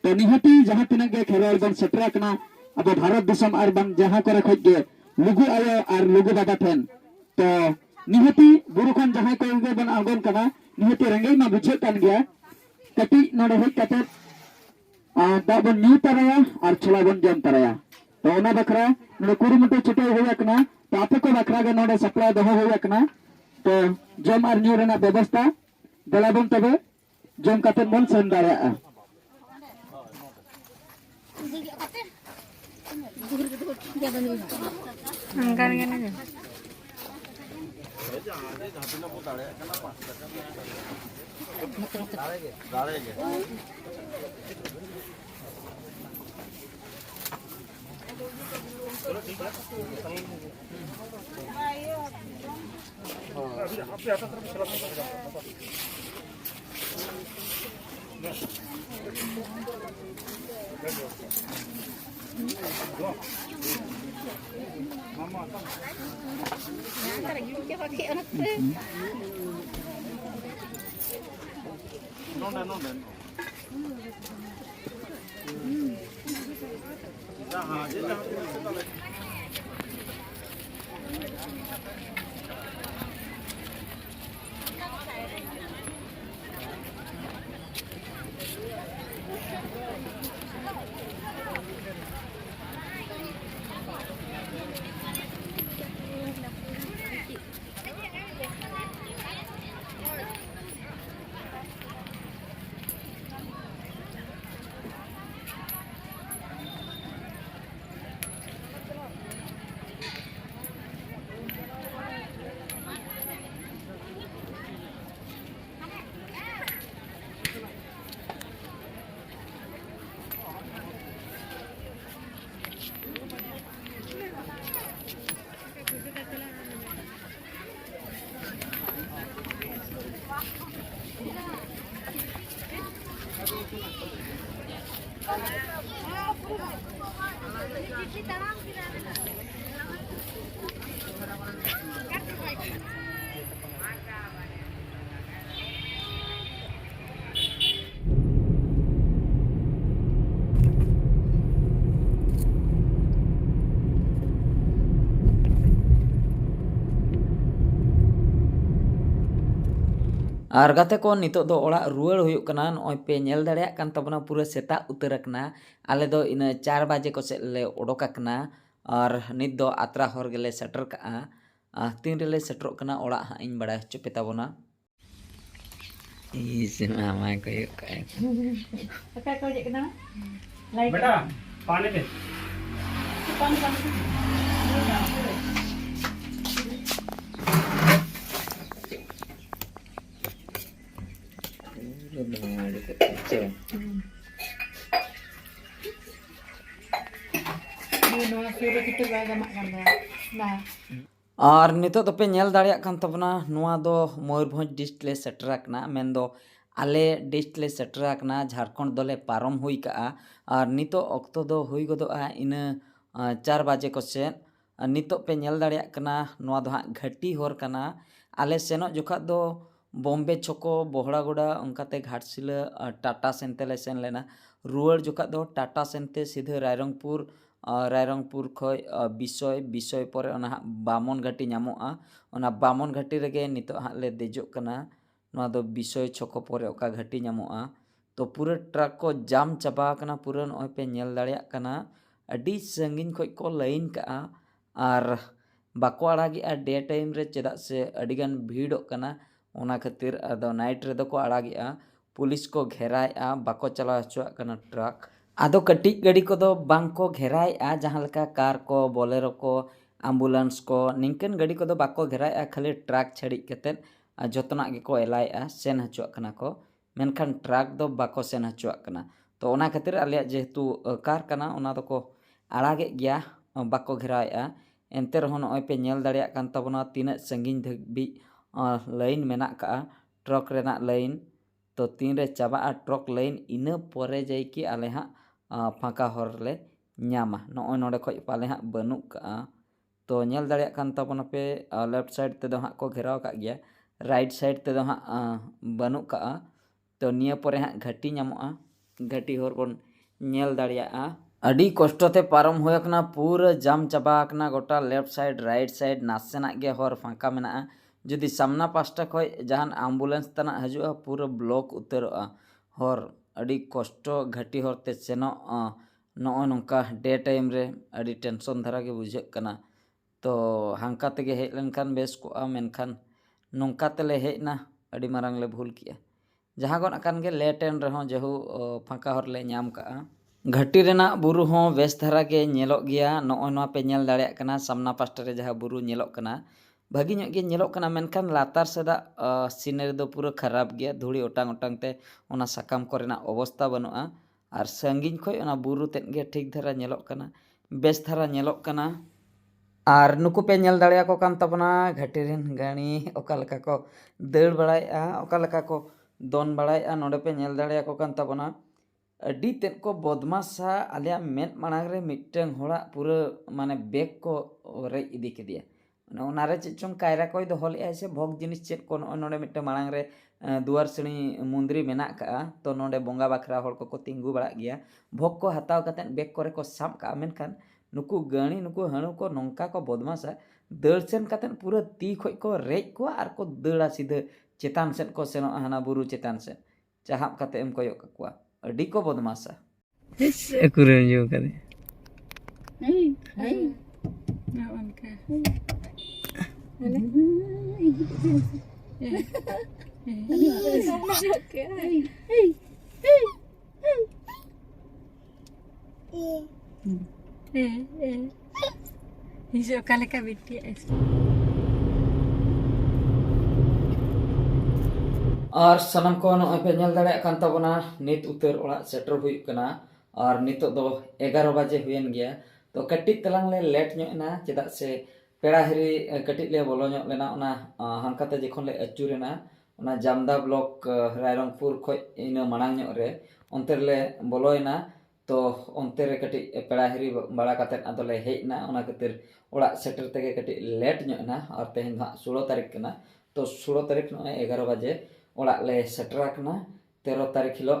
तो निहती जहां तिना गे खेलाड़ बन सेटरा कना अब भारत दिसम और बन जहां करे खज गे लुगु आयो और लुगु बाबा ठेन तो निहती बुरु खन जहां को गे बन आगन कना निहती रेंगे मा बुझे कान गया कटी नोडे हेज कते दा बन न्यू तरया और छोला बन जम तरया तो ओना बकरा नोडे कुरुमुटु छुटे होया कना तो आपे को बकरा गे नोडे सप्लाई दो होया कना तो जम और न्यू रेना व्यवस्था दलाबन तबे जम कते बन सेन दारिया अंगान गना गे ᱟᱨ ᱜᱟᱛᱮ ᱠᱚ ᱱᱤᱛᱚᱜ ᱫᱚ ᱚᱲᱟᱜ ᱨᱩᱣᱟᱹᱲ ᱦᱩᱭᱩᱜ ᱠᱟᱱᱟ ᱱᱚᱜᱼᱚᱭ ᱯᱮ ᱧᱮᱞ ᱫᱟᱲᱮᱭᱟᱜ ᱠᱟᱱ ᱛᱟᱵᱚᱱᱟ ᱯᱩᱨᱟᱹ ᱥᱮᱛᱟᱜ ᱩᱛᱟᱹᱨ ᱟᱠᱟᱱᱟ ᱟᱞᱮ ᱫᱚ ᱤᱱᱟᱹ 4 ᱵᱟᱡᱮ ᱠᱚ ᱥᱮᱫ ᱞᱮ ᱚᱰᱚᱠ ᱟᱠᱟᱱᱟ ᱟᱨ ᱱᱤᱛ ᱫᱚ ᱟᱛᱨᱟ ᱦᱚᱨ ᱜᱮᱞᱮ ᱥᱮᱴᱮᱨ ᱠᱟᱜᱼᱟ ᱛᱤᱱ ᱨᱮᱞᱮ ᱥᱮᱴᱮᱨᱚᱜ ᱠᱟᱱᱟ ᱚᱲᱟᱜ ᱦᱟᱸᱜ ᱤᱧ ᱵᱟᱲᱟᱭ ᱦᱚᱪᱚ ᱯᱮ ᱛᱟᱵᱚᱱᱟ ᱢᱟᱢᱟ ᱠᱚ ᱦᱩᱭᱩᱜ ᱠᱟᱱᱟ Pakai kau je kena. बेटा पानी दे Ni no suruh kita baga makan dah. Nah. ᱟᱨ ᱱᱤᱛᱚᱜ ᱫᱚᱯᱮ ᱧᱮᱞ ᱫᱟᱲᱮᱭᱟᱜ ᱠᱟᱱ ᱛᱟᱵᱚᱱᱟ ᱱᱚᱣᱟ ᱫᱚ ᱢᱚᱭᱩᱨᱵᱷᱚᱸᱡᱽ ᱰᱤᱥᱴ ᱞᱮ ᱥᱮᱴᱮᱨ ᱟᱠᱟᱱᱟ ᱢᱮᱱᱫᱚ ᱟᱞᱮ ᱰᱤᱥᱴ ᱞᱮ ᱥᱮᱴᱮर ᱟᱠᱟᱱᱟ ᱡᱷᱟᱲᱠᱷᱚᱸᱰ ᱫᱚᱞᱮ ᱯᱟᱨᱚᱢ ᱦᱩᱭ ᱠᱟᱜᱼᱟ ᱟᱨ ᱱᱤᱛᱚᱜ ᱚᱠᱛᱚ ᱫᱚ ᱦᱩᱭ ᱜᱚᱫᱚᱜᱼᱟ ᱤᱱᱟᱹ 4 ᱵᱟᱡᱮ ᱠᱚ ᱥᱮᱫ ᱱᱤᱛᱚᱜ ᱯᱮ ᱧᱮᱞ ᱫᱟᱲᱮᱭᱟᱜ ᱠᱟᱱᱟ ᱱᱚᱣᱟ ᱫᱚ ᱦᱟᱸᱜ ᱜᱷᱟᱹᱴᱤ ᱦᱚᱨ ᱠᱟᱱᱟ ᱟᱞᱮ ᱥᱮᱱᱚᱜ ᱡᱚᱠᱷᱟ ᱫᱚ ᱵᱚᱢᱵᱮ ᱪᱷᱚᱠᱚ ᱵᱚᱦᱲᱟᱜᱳᱲᱟ ᱚᱱᱠᱟᱛᱮ ᱜᱷᱟᱴᱥᱤᱞᱟᱹ ᱴᱟᱴᱟ ᱥᱮᱱ ᱛᱮᱞᱮ ᱥᱮᱱ ᱞᱮᱱᱟ ᱨᱩᱣᱟᱹᱲ ᱡᱚᱠᱷᱟ ᱫᱚ ᱴᱟᱴᱟ ᱥᱮᱱᱛᱮ ᱥᱤᱫᱷᱟᱹ ᱨᱟᱭᱨᱚᱝᱯᱩर ᱠᱷᱚᱡ ᱵᱤᱥᱚᱭ ᱯᱚᱨᱮ ᱚᱱᱟ ᱦᱟᱸᱜ ᱵᱟᱢᱚᱱ ᱜᱷᱟᱹᱴᱤ ᱧᱟᱢᱚᱜᱼᱟ ᱚᱱᱟ ᱵᱟᱢᱚᱱ ᱜᱷᱟᱹᱴᱤ ᱨᱮᱜᱮ ᱱᱤᱛᱚᱜ ᱦᱟᱸᱜ ᱞᱮ ᱫᱮᱡᱚᱜ ᱠᱟᱱᱟ ᱱᱚᱣᱟ ᱫᱚ ᱵᱤᱥᱚᱭ ᱪᱷᱚᱠᱚ ᱯᱚᱨᱮ ᱚᱠᱟ ᱜᱷᱟᱹᱴᱤ ᱧᱟᱢᱚᱜᱼᱟ ᱛᱚ ᱯᱩᱨᱟᱹ ᱴᱨᱟᱠ ᱠᱚ ᱡᱟᱢ ᱪᱟᱵᱟ ᱟᱠᱟᱱᱟ ᱯᱩᱨᱟᱹ ᱱᱚᱜᱼᱚᱭ ᱯᱮ ᱧᱮᱞ ᱫᱟᱲᱮᱭᱟᱜ ᱠᱟᱱᱟ ᱟᱹᱰᱤ ᱥᱟᱺᱜᱤᱧ ᱠᱷᱚᱡ ᱠᱚ ᱞᱟᱭᱤᱱ ᱠᱟᱜᱼᱟ ᱟᱨ ᱵᱟᱠᱚ ᱟᱲᱟᱜᱮᱜᱼᱟ ᱰे ᱴᱟᱭᱤᱢ ᱨᱮ ᱪᱮᱫᱟᱜ ᱥᱮ ᱟᱹᱰᱤᱜᱟन ᱵᱷᱤᱲᱚᱜ ᱠᱟᱱᱟ ᱚᱱᱟ ᱠᱷᱟᱹᱛᱤᱨ ᱟᱫᱚ ᱱᱟᱭᱤᱴ ᱨᱮᱫᱚ ᱠᱚ ᱟᱲᱟᱜᱮᱜᱼᱟ ᱯᱩᱞᱤᱥ ko ᱜᱷᱮᱨᱟᱭᱮᱜᱼᱟ ᱵᱟᱠᱚ ᱪᱟᱞᱟᱣ ᱦᱚᱪᱚᱣᱟᱜ ᱠᱟᱱᱟ ᱴᱨᱟᱠ ᱟᱫᱚ ᱠᱟᱹᱴᱤᱡ ᱜᱟᱹᱰᱤ ᱠᱚᱫᱚ ᱵᱟᱝ ᱠᱚ ᱜᱷᱮᱨᱟᱭᱮᱜᱼᱟ ᱡᱟᱦᱟᱸ ᱞᱮᱠᱟ ᱠᱟᱨ ᱠᱚ ᱵᱚᱞᱮᱨᱳ ᱠᱚ ᱟᱢᱵᱩᱞᱮন্স ko ᱱᱤᱝᱠᱟᱹᱱ ᱜᱟᱹᱰᱤ ᱠᱚᱫᱚ ᱵᱟᱠᱚ ᱜᱷᱮᱨᱟᱭᱮᱜᱼᱟ ᱠᱷᱟᱹᱞᱤ ᱴᱨᱟᱠ ᱪᱷᱟᱹᱲᱤᱡ ᱠᱟᱛᱮᱫ ᱡᱚᱛᱚᱱᱟᱜ ᱜᱮᱠᱚ ᱮᱞᱟᱭᱮᱜᱼᱟ ᱥᱮᱱ ᱦᱚᱪᱚᱣᱟᱜ ᱠᱟᱱᱟ ᱠᱚ ᱢᱮᱱᱠᱷᱟन ᱴᱨᱟᱠ ᱫᱚ ᱵᱟᱠᱚ ᱥᱮᱱ ᱦᱚᱪᱚᱣᱟᱜ ᱠᱟᱱᱟ ᱛᱚ ᱚᱱᱟ ᱠᱷᱟᱹᱛᱤᱨ ᱟᱞᱮᱭᱟᱜ ᱡᱮᱦᱮᱛᱩ ᱠᱟᱨ ᱠᱟᱱᱟ ᱚᱱᱟ ᱫᱚᱠᱚ ᱟᱲᱟᱜᱮᱫ ᱜᱮᱭᱟ ᱵᱟᱠᱚ ᱜᱷᱮᱨᱟᱣᱮᱜᱼᱟ ᱮᱱᱛᱮ ᱨᱮᱦᱚᱸ ᱱᱚᱜᱼᱚᱭ ᱯᱮ ᱧᱮᱞ ᱫᱟᱲᱮᱭᱟᱜ ᱠᱟᱱ ᱛᱟᱵᱚᱱᱟ ᱛᱤᱱᱟᱹᱜ ᱥᱟᱺᱜᱤᱧ ᱫᱷᱟᱹᱵᱤᱡ ᱞᱟᱭᱤᱱ ᱢᱮᱱᱟᱜ ᱠᱟᱜᱼᱟ ᱴᱨᱟᱠ ᱨᱮᱱᱟᱜ ᱞᱟᱭᱤᱱ ᱛᱚ ᱛᱤᱱᱨᱮ ᱪᱟᱵᱟᱜᱼᱟ ᱴᱨᱟᱠ ᱞᱟᱭᱤᱱ ᱤᱱᱟᱹ ᱯᱚᱨᱮ ᱡᱟᱭᱠᱤ ᱟᱞᱮ ᱦᱟᱸᱜ ᱯᱷᱟᱸᱠᱟ ᱦᱚᱨ ᱞᱮ ᱧᱟᱢᱟ ᱱᱚᱜᱼᱚᱭ ᱱᱚᱰᱮ ᱠᱷᱚᱡ ᱯᱟᱞᱮ ᱦᱟᱸᱜ ᱵᱟᱹᱱᱩᱜ ᱠᱟᱜᱼᱟ ᱛᱚ ᱧᱮᱞ ᱫᱟᱲᱮᱭᱟᱜ ᱠᱟᱱ ᱛᱟᱵᱚᱱᱟᱯᱮ ᱞᱮᱯᱷᱴ ᱥᱟᱭᱤᱰ ᱛᱮᱫᱚ ᱦᱟᱸᱜ ᱠᱚ ᱜᱷᱮᱨᱟᱣ ᱠᱟᱜ ᱜᱮᱭᱟ राइट साइड तेदो हाँ बनू का तो निया परे हाँ घाटी नामोगा घाटी होर बन नेल दाड़ियागा अडी कष्टते पारम होयकना पूरा जाम चाबाकना गोटा लेफ्ट साइड राइट साइड नासेना गे होर फांका मेना जुदी सामना पास्टा खय जहान एम्बुलेंस तना हजुआ पूरा ब्लॉक उतरोआ होर अडी कष्ट घाटी होरते सेनो नॉय नोंका डे टाइम रे अडी टेंशन धारा गे बुझाग कना तो हांका तेगे हेज लेनखान बेस कोआ मेनखान नोंका तेले हेजना अडी मारांग ले भूल किया जहाँ गन अकान गे लेटेन रहो जहु फांका होर ले नाम का घाटी रेना बुरु हों बेस धारा गे नेलोग गया नॉय नॉय पे नेल दाड़ेयाग कना सामना पास्टा रे जहाँ बुरु नेलोग कना भागी ᱧᱚᱜ गे नेलोग कना मेनखान लातार सेदा सीनरी दो पूरा खराब गया धूड़ी ओटांग ओटांग ते ओना साकाम कोरेना अवस्था बनुआ और संगीन खय ओना बुरु तेन गे ठीक धारा नेलोग कना बेस धारा नेलोग कना और नुकु पे नेल दाड़ेया को कान तबना घाटी रेन गाणी ओका लेका को दौड़ बड़ायआ ओका लेका को दोन बड़ायआ नोडे पे नेल दाड़ेया को कान तबना अडी तेन को बदमाशा आलिया मेद मांग रे मिटंग होड़ा पूरा माने बेग को रे इदी केदिया ओनारे चेचों कायरा कोई दोहल ऐसे भोग जिनिस चेक को नोडे मिट्टे मांग रे दुआर सणी मुंदरी मेना का तो नोडे बोंगा बाखरा होड़ को तिंगु बड़ा गया भोग को हताव कतेन बेग करे को साब का मेनखान नुकु गाणी नुकु हणु को नोंका को बदमाशा दड़ सेन कतेन पूरा ती खoj को रेज को आर को दड़ा सीधे चेतान सेन को सेनो हाना बुरु चेतान सेन चाहाब कते एम कोयो ककुआ अडी को बदमाशा कुरेम जो करे Isu kala ka BTS और सनम को नॉय पे नेल दाड़े कान तबना नित उतर ओड़ा सेटर हुई कना और नितो दो 11 बजे हुएन गया तो कटिक तलांग ले लेट ᱧᱚᱜ चेदा से पेड़ा हरी कटिक ले बोलो ᱧᱚᱜ लेना ओना हांकाते जखन ले अचुरेना ओना जामदा ब्लॉक रायरंगपुर खoj इना मानांग ᱧᱚᱜ रे ओंते ले बोलोयना तो ओंते रे कटिक पेड़ा हरी बड़ा कते अदले हेजना ओना खातिर ओड़ा सेटर तेगे कटिक लेट ᱧᱚᱜ ना और तेहन 16 तारीख कना तो 16 तारीख नॉय 11 बजे ओड़ा ले सेटर आकना 13 तारीख हिलो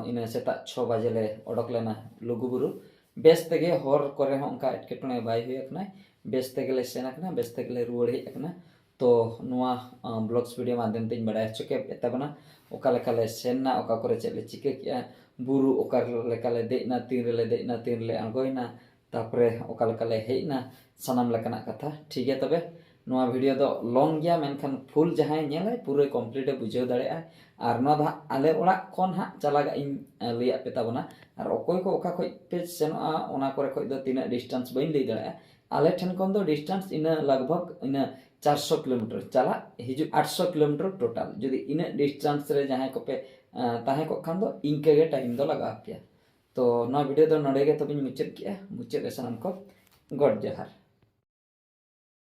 इन सेता 6 बजे ले ओडक लेना लुगुबुरु बेस तेगे होर करे हों उनका एटकेटने बाय हुई बेस तेगे ले सेन बेस तेगे ले रुआड़ हेजना तो नुआ ब्लॉग्स वीडियो माध्यम ते बड़ा चुके तबना ओका लेकाले सेनना ओका करे चले चिके किया बुरु ओका लेकाले देना तीन रेले देना तीन ले आंगोइना तापरे ओका लेकाले हेना सनाम लेकाना कथा ठीक है तबे नुआ वीडियो दो लॉन्ग गया मेनखान फुल जहां नेले पूरे कंप्लीट बुझाव दाड़े और नुआ दा आले ओड़ा खन हा चलागा इन लिया पे तबना और ओकोय को ओका खोय पे सेनोआ ओना करे खोय दो तीना डिस्टेंस बइन लई दाड़े आले ठन कोन दो डिस्टेंस इन लगभग इन 400 किलोमीटर चला हिजु 800 किलोमीटर टोटल जदि इन डिस्टेंस रे जहां को पे ताहे को खान दो इनके गे टाइम दो लगा पे तो ना वीडियो दो नडे गे तो बिन मुचेत किया मुचेत सनम को गॉड जहर।